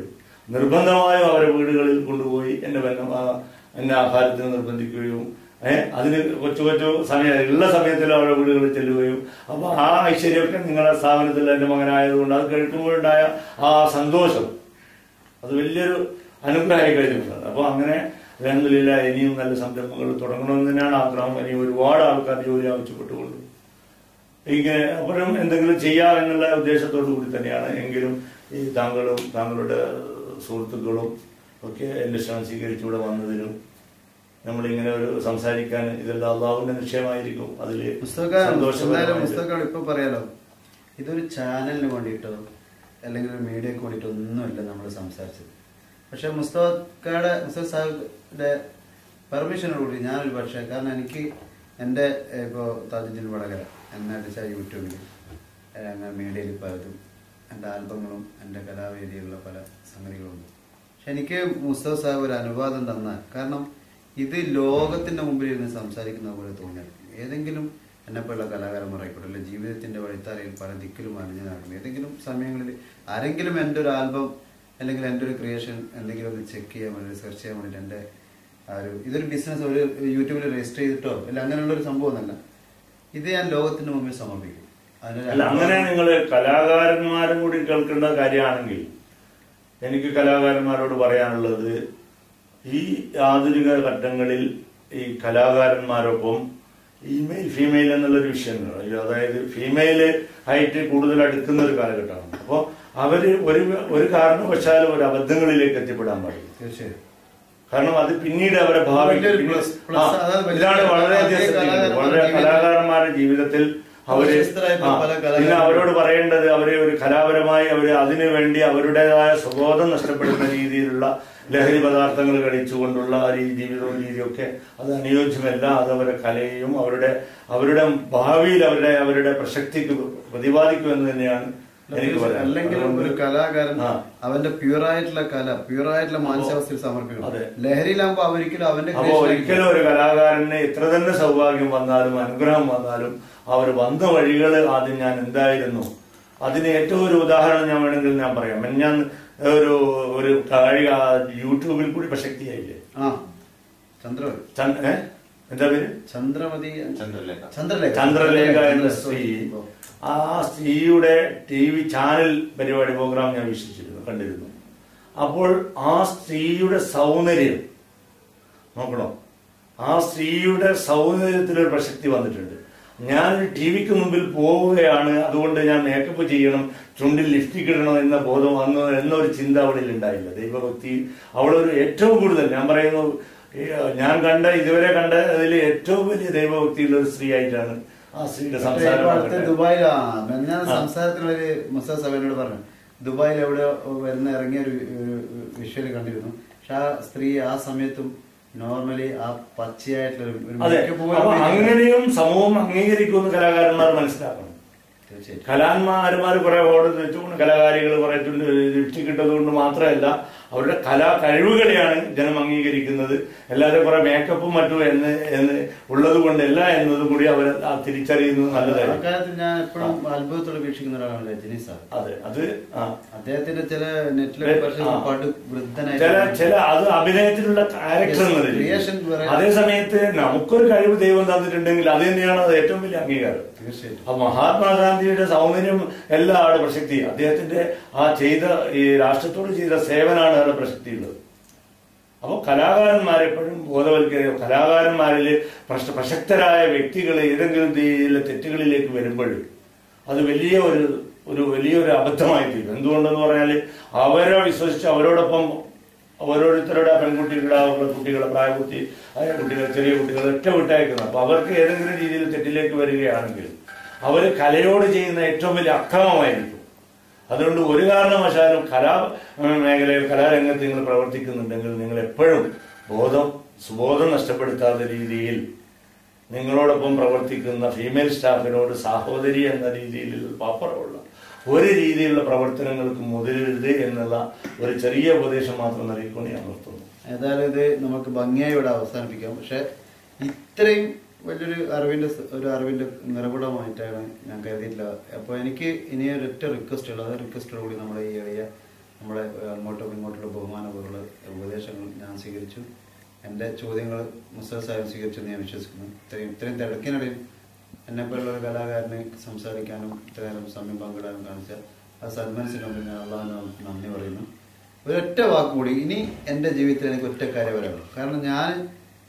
നിർബന്ധമായും അവരെ വീടുകളിൽ കൊണ്ടുപോയി എന്നെ ആഹാരത്തിന് നിർബന്ധിക്കുകയും അതിന് കൊച്ചു ഉള്ള സമയത്തിൽ അവരുടെ വീടുകളിൽ ചെല്ലുകയും അപ്പൊ ആ ഐശ്വര്യമൊക്കെ നിങ്ങളുടെ സ്ഥാപനത്തിൽ എന്റെ മകനായതുകൊണ്ട് അത് കേൾക്കുമ്പോഴുണ്ടായ ആ സന്തോഷം അത് വലിയൊരു അനുഗ്രഹമായി കഴിഞ്ഞിട്ടുണ്ട്. അപ്പൊ അങ്ങനെ അൽഹംദുലില്ലാ ഇനിയും നല്ല സംരംഭങ്ങൾ തുടങ്ങണമെന്ന് തന്നെയാണ് ആഗ്രഹം. ഇനിയും ഒരുപാട് ആൾക്കാർ ജോലി ആവശ്യപ്പെട്ടുകൊണ്ട് ഇങ്ങനെ അപ്പോഴും എന്തെങ്കിലും ചെയ്യാമെന്നുള്ള ഉദ്ദേശത്തോടു കൂടി തന്നെയാണ്. എങ്കിലും ഈ താങ്കളുടെ സുഹൃത്തുക്കളും ഒക്കെ എന്റെ ക്ഷണം സ്വീകരിച്ചുകൂടെ വന്നതിനും നമ്മളിങ്ങനെ ഒരു സംസാരിക്കാൻ ഇതെല്ലാം അള്ളാഹുവിന്റെ നിശ്ചയമായിരിക്കും. അതിൽ പുസ്തകം ഇപ്പൊ പറയാലോ, ഇതൊരു ചാനലിന് വേണ്ടിയിട്ടോ അല്ലെങ്കിൽ ഒരു മീഡിയക്ക് വേണ്ടിയിട്ടോ ഒന്നുമല്ല നമ്മൾ സംസാരിച്ചത്. പക്ഷെ മുസ്തഫ സാഹിബിന്റെ പെർമിഷനോടുകൂടി ഞാനൊരു പക്ഷേ, കാരണം എനിക്ക് എൻ്റെ ഇപ്പോൾ താജുദ്ദീൻ വടകര എന്നെ അടിച്ച യൂട്യൂബിൽ മീഡിയയിൽ പലതും എൻ്റെ ആൽബങ്ങളും എൻ്റെ കലാവേദിയിലുള്ള പല സംഗതികളുണ്ട്. പക്ഷെ എനിക്ക് മുസ്തഫ സാഹിബ് ഒരു അനുവാദം തന്നാൽ, കാരണം ഇത് ലോകത്തിന്റെ മുമ്പിൽ ഇരുന്ന് സംസാരിക്കുന്ന പോലെ തോന്നിയത്. ഏതെങ്കിലും എന്നെപ്പോലുള്ള കലാകാരന്മാരായിക്കോട്ടെ, അല്ലെ ജീവിതത്തിന്റെ വഴിത്താരയിൽ പല ദിക്കിലും അണിഞ്ഞു നടക്കും. ഏതെങ്കിലും സമയങ്ങളിൽ ആരെങ്കിലും എൻ്റെ ഒരു ആൽബം അല്ലെങ്കിൽ എൻ്റെ ഒരു ക്രിയേഷൻ എന്തെങ്കിലും ഒന്ന് ചെക്ക് ചെയ്യാൻ വേണ്ടി, സെർച്ച് ചെയ്യാൻ വേണ്ടിയിട്ട് എൻ്റെ ഇതൊരു ബിസിനസ് ഒരു യൂട്യൂബിൽ രജിസ്റ്റർ ചെയ്തിട്ടോ അല്ല അങ്ങനെയുള്ള ഒരു സംഭവം ഒന്നല്ല. ഇത് ഞാൻ ലോകത്തിന്റെ മുമ്പിൽ സമർപ്പിക്കും. അങ്ങനെ നിങ്ങൾ കലാകാരന്മാരും കൂടി കേൾക്കേണ്ട കാര്യമാണെങ്കിൽ എനിക്ക് കലാകാരന്മാരോട് പറയാനുള്ളത്, ഈ ആധുനിക ഘട്ടങ്ങളിൽ ഈ കലാകാരന്മാരൊപ്പം ഫീമെയിൽ എന്നുള്ളൊരു വിഷയമാണ്. അതായത് ഫീമെയില് ആയിട്ട് കൂടുതൽ അടുക്കുന്ന ഒരു കാലഘട്ടമാണ്. അപ്പോൾ അവര് ഒരു കാരണവശാലും ഒരു അബദ്ധങ്ങളിലേക്ക് എത്തിപ്പെടാൻ പാടില്ല. തീർച്ചയായും. കാരണം അത് പിന്നീട് അവരെ ഭാവി ഇതാണ് വളരെയധികം വളരെ കലാകാരന്മാരുടെ ജീവിതത്തിൽ പിന്നെ അവരോട് പറയേണ്ടത് അവരെ ഒരു കലാപരമായി അവര് അതിനു വേണ്ടി അവരുടേതായ സ്വബോധം നഷ്ടപ്പെടുന്ന രീതിയിലുള്ള ലഹരി പദാർത്ഥങ്ങൾ കഴിച്ചുകൊണ്ടുള്ള ജീവിതവും രീതിയൊക്കെ അത് അനുയോജ്യമല്ല. അത് അവരുടെ കലയും അവരുടെ ഭാവിയിൽ അവരുടെ പ്രസക്തിക്ക് പ്രതിപാദിക്കുമെന്ന് തന്നെയാണ് എനിക്ക് പറയാം. അല്ലെങ്കിൽ ഒരു കലാകാരൻ അവന്റെ പ്യൂറായിട്ടുള്ള പ്യൂറായിട്ടുള്ള മാനസികാവസ്ഥയിൽ സമർപ്പിക്കണം. ലഹരിയിലാകുമ്പോ ഒരിക്കലും ഒരു കലാകാരന് എത്ര തന്നെ സൗഭാഗ്യം വന്നാലും അനുഗ്രഹം വന്നാലും അവർ വന്ന വഴികൾ ആദ്യം ഞാൻ എന്തായിരുന്നു അതിന് ഏറ്റവും ഒരു ഉദാഹരണം ഞാൻ വേണമെങ്കിൽ ഞാൻ പറയാം. ഞാൻ ഒരു കാഴ്ച യൂട്യൂബിൽ കൂടി പ്രസക്തിയായില്ലേ, എന്താ പേര്, ചന്ദ്രലേഖ എന്ന സ്ത്രീ. ആ സ്ത്രീയുടെ TV ചാനൽ പരിപാടി പ്രോഗ്രാം ഞാൻ കണ്ടിരുന്നു. അപ്പോൾ ആ സ്ത്രീയുടെ സൗന്ദര്യം നോക്കണോ, ആ സ്ത്രീയുടെ സൗന്ദര്യത്തിലൊരു പ്രസക്തി വന്നിട്ടുണ്ട്. ഞാൻ TV-ക്ക് മുമ്പിൽ പോവുകയാണ്, അതുകൊണ്ട് ഞാൻ മേക്കപ്പ് ചെയ്യണം, ചുണ്ടിൽ ലിപ്സ്റ്റിക് ഇടണം എന്ന ബോധം വന്നു എന്നൊരു ചിന്ത അവളിൽ ഉണ്ടായില്ല. ദൈവഭക്തി അവളൊരു ഏറ്റവും കൂടുതൽ ഞാൻ പറയുന്നു, ഞാൻ ഇതുവരെ കണ്ട അതിൽ ഏറ്റവും വലിയ ദൈവഭക്തിയുള്ള ഒരു സ്ത്രീ ആയിട്ടാണ് ആ സ്ത്രീയുടെ സംസാരം. സംസാരത്തിലൊരു മുസ്തഫ സഭയോട് പറഞ്ഞു, ദുബായിൽ എവിടെ ഇറങ്ങിയ ഒരു വിഷ്വല് കണ്ടിരുന്നു. പക്ഷെ ആ സ്ത്രീ ആ സമയത്തും നോർമലി ആ പച്ചയായിട്ടുള്ള അങ്ങനെയും സമൂഹം അംഗീകരിക്കുമെന്ന് കലാകാരന്മാർ മനസ്സിലാക്കണം. കലാകാരന്മാർ കുറെ ഓർഡർ വെച്ചുകൊണ്ട് കലാകാരികൾ കുറെ ലിപ്സ്റ്റിക് കിട്ടതുകൊണ്ട് മാത്രമല്ല അവരുടെ കലാ കഴിവുകളെയാണ് ജനം അംഗീകരിക്കുന്നത്. എല്ലാവരും കുറെ മേക്കപ്പും മറ്റും എന്ന് ഉള്ളത് കൊണ്ടല്ല എന്നതും കൂടി അവർ തിരിച്ചറിയുന്നത് നല്ലതായിരുന്നു. ഞാൻ എപ്പോഴും അത്ഭുതത്തോടെ വീക്ഷിക്കുന്ന ഒരാളാണ് രജനി സാർ. അതെ, അത് അദ്ദേഹത്തിന്റെ ചില നെറ്റിലെ ചില അത് അഭിനയത്തിലുള്ള ക്യാരക്ടർ അതേ സമയത്ത് നമുക്കൊരു കഴിവ് ദൈവം തന്നിട്ടുണ്ടെങ്കിൽ അത് തന്നെയാണ് അത് ഏറ്റവും വലിയ അംഗീകാരം. അപ്പൊ മഹാത്മാഗാന്ധിയുടെ സൗന്ദര്യം എല്ലാ ആളുടെ പ്രസക്തി, അദ്ദേഹത്തിന്റെ ഈ രാഷ്ട്രത്തോട് ചെയ്ത സേവനാണ് അവരുടെ പ്രസക്തിയുള്ളത്. അപ്പോൾ കലാകാരന്മാരെപ്പോഴും ബോധവൽക്കരിക്കുക. കലാകാരന്മാരിൽ പ്രസക്തരായ വ്യക്തികൾ ഏതെങ്കിലും തെറ്റുകളിലേക്ക് വരുമ്പോൾ അത് വലിയൊരു അബദ്ധമായി തീരും. എന്തുകൊണ്ടെന്ന് പറഞ്ഞാൽ അവരെ വിശ്വസിച്ച് അവരോടൊപ്പം ഓരോരുത്തരുടെ കുട്ടികളെ പ്രായപൂർത്തി ആയ കുട്ടികൾ, ചെറിയ കുട്ടികൾ ഒറ്റ വിട്ടയക്കുന്നത്. അപ്പൊ അവർക്ക് ഏതെങ്കിലും രീതിയിൽ തെറ്റിലേക്ക് വരികയാണെങ്കിൽ അവർ കലയോട് ചെയ്യുന്ന ഏറ്റവും വലിയ അക്രമമായിരിക്കും. അതുകൊണ്ട് ഒരു കാരണവശാലും മേഖലയിൽ കലാരംഗത്ത് നിങ്ങൾ പ്രവർത്തിക്കുന്നുണ്ടെങ്കിൽ നിങ്ങൾ എപ്പോഴും സുബോധം നഷ്ടപ്പെടുത്താത്ത രീതിയിൽ നിങ്ങളോടൊപ്പം പ്രവർത്തിക്കുന്ന ഫീമെയിൽ സ്റ്റാഫിനോട് സഹോദരി എന്ന രീതിയിൽ പാപ്പറമുള്ള ഒരു രീതിയിലുള്ള പ്രവർത്തനങ്ങൾക്ക് മുതിരരുത് എന്നുള്ള ഒരു ചെറിയ ഉപദേശം മാത്രം നൽകിക്കൊണ്ട് ഞാൻ നിർത്തുന്നു. ഏതായാലും ഇത് നമുക്ക് ഭംഗിയായി ഇവിടെ അവസാനിപ്പിക്കാം. പക്ഷെ ഇത്രയും വലിയൊരു അറിവിന്റെ നിറകുടമായിട്ടാണ് ഞാൻ കരുതിയിട്ടില്ല. അപ്പോൾ എനിക്ക് ഇനി ഒരൊറ്റ റിക്വസ്റ്റ് ഉള്ളത്, റിക്വസ്റ്റോടുകൂടി നമ്മുടെ ഈ ഏരിയ നമ്മുടെ അങ്ങോട്ടും ഇങ്ങോട്ടുള്ള ബഹുമാനപരമുള്ള ഉപദേശങ്ങൾ ഞാൻ സ്വീകരിച്ചു. എൻ്റെ ചോദ്യങ്ങൾ മുസ്തഫ സാഹിബ് സ്വീകരിച്ചെന്ന് ഞാൻ വിശ്വസിക്കുന്നു. ഇത്രയും തിരക്കിനിടയിൽ എന്നെപ്പോലുള്ള ഒരു കലാകാരനെ സംസാരിക്കാനും ഇത്രയേറെ സമയം പങ്കിടാനും കാണിച്ച ആ സന്മനസ്സിനുണ്ട് ഞാൻ അള്ളാഹുവിന് നന്ദി പറയുന്നു. ഒരൊറ്റ വാക്കുകൂടി, ഇനി എൻ്റെ ജീവിതത്തിൽ എനിക്ക് ഒറ്റ കാര്യം വരാനുള്ളൂ. കാരണം ഞാൻ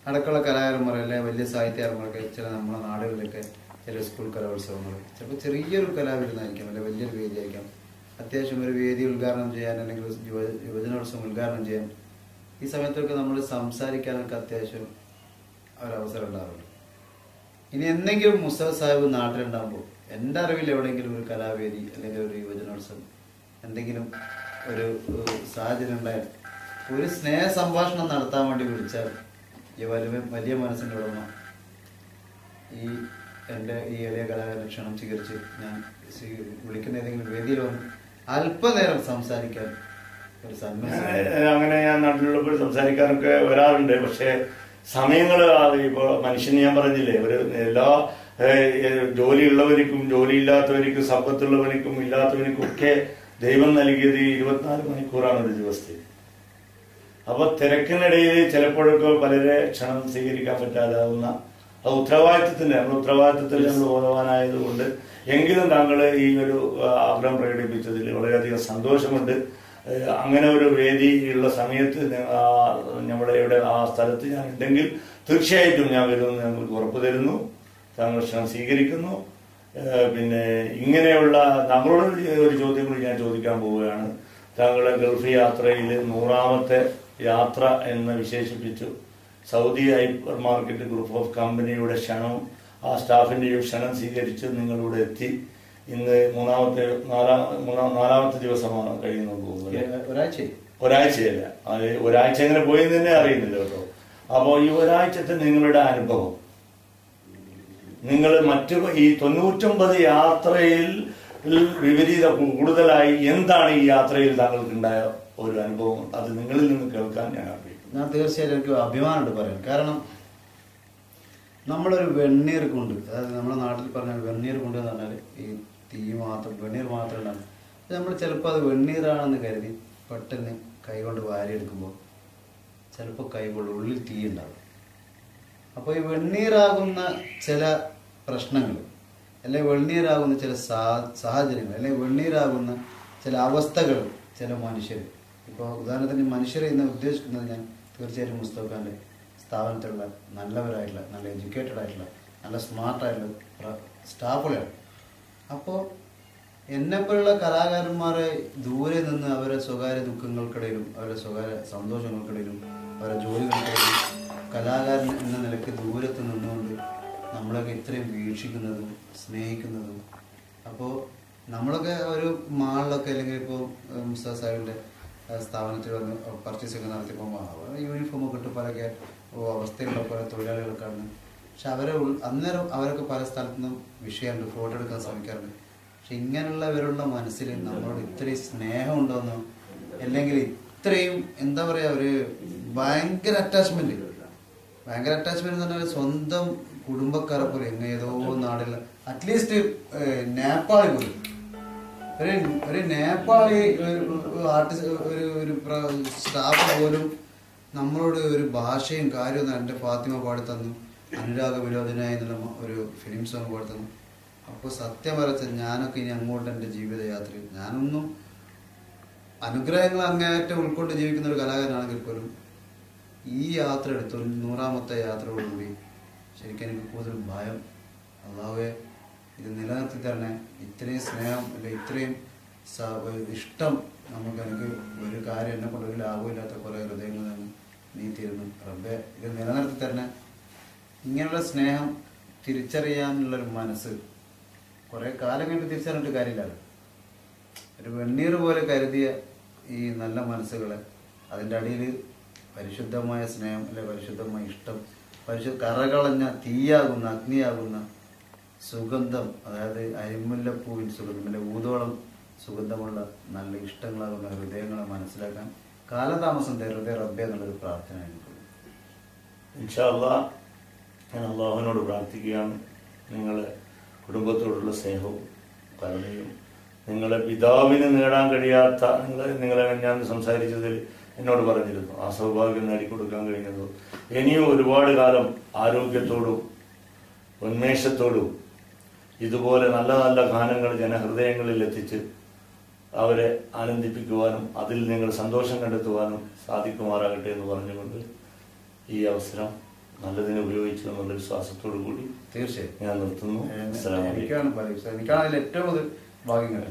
അടക്കമുള്ള കലാകാരന്മാർ അല്ലെങ്കിൽ വലിയ സാഹിത്യകാരന്മാർക്ക് ചില നമ്മുടെ നാടുകളിലൊക്കെ ചില സ്കൂൾ കലോത്സവങ്ങൾ ചിലപ്പോൾ ചെറിയൊരു കലാവിരുന്നായിരിക്കാം, അല്ലെങ്കിൽ വലിയൊരു വേദിയായിരിക്കാം. അത്യാവശ്യം ഒരു വേദി ഉദ്ഘാടനം ചെയ്യാൻ അല്ലെങ്കിൽ യുവജനോത്സവം ഉദ്ഘാടനം ചെയ്യാൻ ഈ സമയത്തൊക്കെ നമ്മൾ സംസാരിക്കാനൊക്കെ അത്യാവശ്യം ഒരവസരം ഉണ്ടാവുള്ളൂ. ഇനി എന്തെങ്കിലും മുസ്തഫ സാഹിബ് നാട്ടിലുണ്ടാകുമ്പോൾ എൻ്റെ അറിവിൽ എവിടെയെങ്കിലും ഒരു കലാവേദി അല്ലെങ്കിൽ ഒരു യുവജനോത്സവം എന്തെങ്കിലും ഒരു സാഹചര്യം ഉണ്ടായാൽ ഒരു സ്നേഹ സംഭാഷണം നടത്താൻ വേണ്ടി വിളിച്ചാൽ ഈ വലിയ മനസ്സിൻ്റെ ഉടമ എൻ്റെ ഈ എളിയ കലാകാരനെ ക്ഷണം സ്വീകരിച്ച് ഞാൻ വിളിക്കുന്ന ഏതെങ്കിലും വേദിയിൽ വന്ന് അല്പനേരം സംസാരിക്കാൻ ഒരു സന്മനസ്. അങ്ങനെ ഞാൻ നാട്ടിലുള്ളപ്പോൾ സംസാരിക്കാനൊക്കെ വരാറുണ്ട്. പക്ഷേ സമയങ്ങൾ ഇപ്പോൾ മനുഷ്യന് ഞാൻ പറഞ്ഞില്ലേ, എല്ലാ ജോലിയുള്ളവർക്കും ജോലിയില്ലാത്തവർക്കും സമ്പത്തുള്ളവനിക്കും ഇല്ലാത്തവനിക്കും ഒക്കെ ദൈവം നൽകിയത് 24 മണിക്കൂറാണ് ഒരു ദിവസത്തിൽ. അപ്പൊ തിരക്കിനിടയിൽ ചിലപ്പോഴൊക്കെ പലരെ ക്ഷണം സ്വീകരിക്കാൻ പറ്റാതാവുന്ന അത് ഉത്തരവാദിത്തത്തിൽ നമ്മൾ ബോധവാനായതുകൊണ്ട് എങ്കിലും താങ്കൾ ഈ ഒരു ആഗ്രഹം പ്രകടിപ്പിച്ചതിൽ വളരെയധികം സന്തോഷമുണ്ട്. അങ്ങനെ ഒരു വേദിയുള്ള സമയത്ത് നമ്മുടെ ഇവിടെ ആ സ്ഥലത്ത് ഞാൻ ഉണ്ടെങ്കിൽ തീർച്ചയായിട്ടും ഞാൻ വരുമെന്ന് ഞങ്ങൾക്ക് ഉറപ്പു തരുന്നു. താങ്കൾ ക്ഷണം സ്വീകരിക്കുന്നു. പിന്നെ ഇങ്ങനെയുള്ള താങ്കളോട് ഒരു ചോദ്യം കൂടി ഞാൻ ചോദിക്കാൻ പോവുകയാണ്. താങ്കളുടെ ഗൾഫ് യാത്രയിൽ 100ാമത്തെ യാത്ര എന്ന് വിശേഷിപ്പിച്ചു. Saudi hyper market group of കമ്പനിയുടെ ക്ഷണം ആ സ്റ്റാഫിൻ്റെയും ക്ഷണം സ്വീകരിച്ച് നിങ്ങളിവിടെ എത്തി. ഇന്ന് നാലാമത്തെ ദിവസമാണ് കഴിയുന്നു തോന്നുന്നത്. ഒരാഴ്ചയല്ല, അത് ഒരാഴ്ച എങ്ങനെ പോയെന്ന് തന്നെ അറിയുന്നില്ല കേട്ടോ. അപ്പോൾ ഈ ഒരാഴ്ചത്തെ നിങ്ങളുടെ അനുഭവം, നിങ്ങൾ മറ്റു ഈ 99 യാത്രയിൽ വിപരീത കൂടുതലായി എന്താണ് ഈ യാത്രയിൽ താങ്കൾക്കുണ്ടായ ഒരു അനുഭവം? അത് നിങ്ങളിൽ നിന്ന് കേൾക്കാൻ ഞാൻ ആഗ്രഹിക്കുന്നു. ഞാൻ തീർച്ചയായിട്ടും എനിക്ക് അഭിമാനമുണ്ട് പറയാൻ. കാരണം നമ്മളൊരു വെണ്ണീർ കൊണ്ട്, അതായത് നമ്മുടെ നാട്ടിൽ പറഞ്ഞ വെണ്ണീർ കൊണ്ട് എന്ന് പറഞ്ഞാൽ ഈ വെണ്ണീർ മാത്രം ഉണ്ടാകും. നമ്മൾ ചിലപ്പോൾ അത് വെണ്ണീറാണെന്ന് കരുതി പെട്ടെന്ന് കൈ കൊണ്ട് വാരിയെടുക്കുമ്പോൾ ചിലപ്പോൾ കൈകൊണ്ട് ഉള്ളിൽ തീ ഉണ്ടാകും. അപ്പോൾ ഈ വെണ്ണീറാകുന്ന ചില പ്രശ്നങ്ങൾ, അല്ലെങ്കിൽ വെണ്ണീരാകുന്ന ചില സാഹചര്യങ്ങൾ, അല്ലെങ്കിൽ വെണ്ണീരാകുന്ന ചില അവസ്ഥകൾ ചില മനുഷ്യർ, ഇപ്പോൾ ഉദാഹരണത്തിന് മനുഷ്യരെ ഇന്ന് ഉദ്ദേശിക്കുന്നത് ഞാൻ തീർച്ചയായിട്ടും മുസ്തഫ ഖാൻ്റെ സ്ഥാപനത്തിലുള്ള നല്ലവരായിട്ടുള്ള, നല്ല എഡ്യൂക്കേറ്റഡ് ആയിട്ടുള്ള, നല്ല സ്മാർട്ടായിട്ടുള്ള സ്റ്റാഫുകളാണ്. അപ്പോൾ എന്നെപ്പോലുള്ള കലാകാരന്മാരെ ദൂരെ നിന്ന് അവരുടെ സ്വകാര്യ ദുഃഖങ്ങൾക്കിടയിലും അവരുടെ സ്വകാര്യ സന്തോഷങ്ങൾക്കിടയിലും അവരുടെ ജോലികൾക്കിടയിലും കലാകാരൻ എന്ന നിലയ്ക്ക് ദൂരത്ത് നിന്നുകൊണ്ട് നമ്മളൊക്കെ ഇത്രയും വീക്ഷിക്കുന്നതും സ്നേഹിക്കുന്നതും. അപ്പോൾ നമ്മളൊക്കെ ഒരു മാളിലൊക്കെ അല്ലെങ്കിൽ ഇപ്പോൾ മുസ്തഫ സാഹിബിൻ്റെ സ്ഥാപനത്തിൽ വന്ന് പർച്ചേസൊക്കെ നടത്തിയപ്പോൾ യൂണിഫോമൊക്കെ ഇട്ട് പല അവസ്ഥയിലുള്ള പല തൊഴിലാളികൾക്കാണ്. പക്ഷെ അന്നേരം അവരൊക്കെ പല സ്ഥലത്തുനിന്നും വിഷയമുണ്ട്, ഫോട്ടോ എടുക്കാൻ ശ്രമിക്കാറുണ്ട്. പക്ഷെ ഇങ്ങനെയുള്ളവരുടെ മനസ്സിൽ നമ്മളോട് ഇത്രയും സ്നേഹം ഉണ്ടോന്നോ, അല്ലെങ്കിൽ ഇത്രയും എന്താ പറയുക, ഒരു ഭയങ്കര അറ്റാച്ച്മെന്റ് എന്ന് പറഞ്ഞാൽ സ്വന്തം കുടുംബക്കാരെ പോലെ ഏതോ നാടുള്ള അറ്റ്ലീസ്റ്റ് നേപ്പാളി പോലും, ഒരു നേപ്പാളി ആർട്ടിസ്റ്റ് ഒരു സ്റ്റാഫ് പോലും നമ്മളോട് ഒരു ഭാഷയും കാര്യമൊന്നും. എൻ്റെ ഫാത്തിമ പാടി തന്നു, അനുരാഗ വിരോധനായി എന്നുള്ള ഒരു ഫിലിം സോങ് പാടി തന്നു. അപ്പോൾ സത്യം പറച്ച ഞാനൊക്കെ ഇനി അങ്ങോട്ട് എൻ്റെ ജീവിതയാത്രയിൽ ഞാനൊന്നും അനുഗ്രഹങ്ങൾ അങ്ങേയറ്റം ഉൾക്കൊണ്ട് ജീവിക്കുന്ന ഒരു കലാകാരനാണെങ്കിൽ പോലും ഈ യാത്ര എടുത്തു 100ാമത്തെ യാത്രയോടുകൂടി ശരിക്കും എനിക്ക് കൂടുതൽ ഭയം, അല്ലാതെ ഇത് നിലനിർത്തി തന്നെ ഇത്രയും സ്നേഹം അല്ലെങ്കിൽ ഇത്രയും ഇഷ്ടം എനിക്ക് ഒരു കാര്യം എന്നെ കൊണ്ട് ഒരു ലാഭമില്ലാത്ത കുറേ ഹൃദയങ്ങൾ തന്നെ നീ തീരുന്നു റബ്ബേ, ഇത് നിലനിർത്തി തന്നെ. ഇങ്ങനെയുള്ള സ്നേഹം തിരിച്ചറിയാനുള്ളൊരു മനസ്സ് കുറേ കാലം കഴിഞ്ഞ് തിരിച്ചറിഞ്ഞിട്ട് കാര്യമില്ലല്ലോ. ഒരു വെണ്ണീർ പോലെ കരുതിയ ഈ നല്ല മനസ്സുകളെ അതിൻ്റെ അടിയിൽ പരിശുദ്ധമായ സ്നേഹം അല്ലെ പരിശുദ്ധമായ ഇഷ്ടം, കറകളഞ്ഞ തീയാകുന്ന അഗ്നിയാകുന്ന സുഗന്ധം, അതായത് അരിമുല്ലപ്പൂവിൻ സുഗന്ധം അല്ലെ ഊതോളം സുഗന്ധമുള്ള നല്ല ഇഷ്ടങ്ങളാകുന്ന ഹൃദയങ്ങളെ മനസ്സിലാക്കാൻ കാലതാമസം തരുന്നത് റബ്ബേ എന്നുള്ളൊരു പ്രാർത്ഥന എനിക്കുള്ളൂ. ഇൻഷാ അല്ലാഹ് ഞാൻ അള്ളാഹുവിനോട് പ്രാർത്ഥിക്കുകയാണ് നിങ്ങളെ കുടുംബത്തോടുള്ള സ്നേഹവും കരുണയും, നിങ്ങളെ പിതാവിന് നേടാൻ കഴിയാത്ത നിങ്ങളെ ഞാൻ സംസാരിച്ചതിൽ എന്നോട് പറഞ്ഞിരുന്നു, ആ സൗഭാഗ്യം നേടിക്കൊടുക്കാൻ കഴിഞ്ഞതോ ഇനിയും ഒരുപാട് കാലം ആരോഗ്യത്തോടും ഉന്മേഷത്തോടും ഇതുപോലെ നല്ല നല്ല ഗാനങ്ങൾ ജനഹൃദയങ്ങളിൽ എത്തിച്ച് അവരെ ആനന്ദിപ്പിക്കുവാനും അതിൽ നിങ്ങൾ സന്തോഷം കണ്ടെത്തുവാനും സാധിക്കുമാറാകട്ടെ എന്ന് പറഞ്ഞുകൊണ്ട് ഈ അവസരം നല്ലതിനെ ഉപയോഗിച്ചു എന്നുള്ള വിശ്വാസത്തോടു കൂടി തീർച്ചയായും ഞാൻ നിർത്തുന്നു. എനിക്കാണ് അതിൽ ഏറ്റവും കൂടുതൽ ഭാഗ്യങ്ങൾ.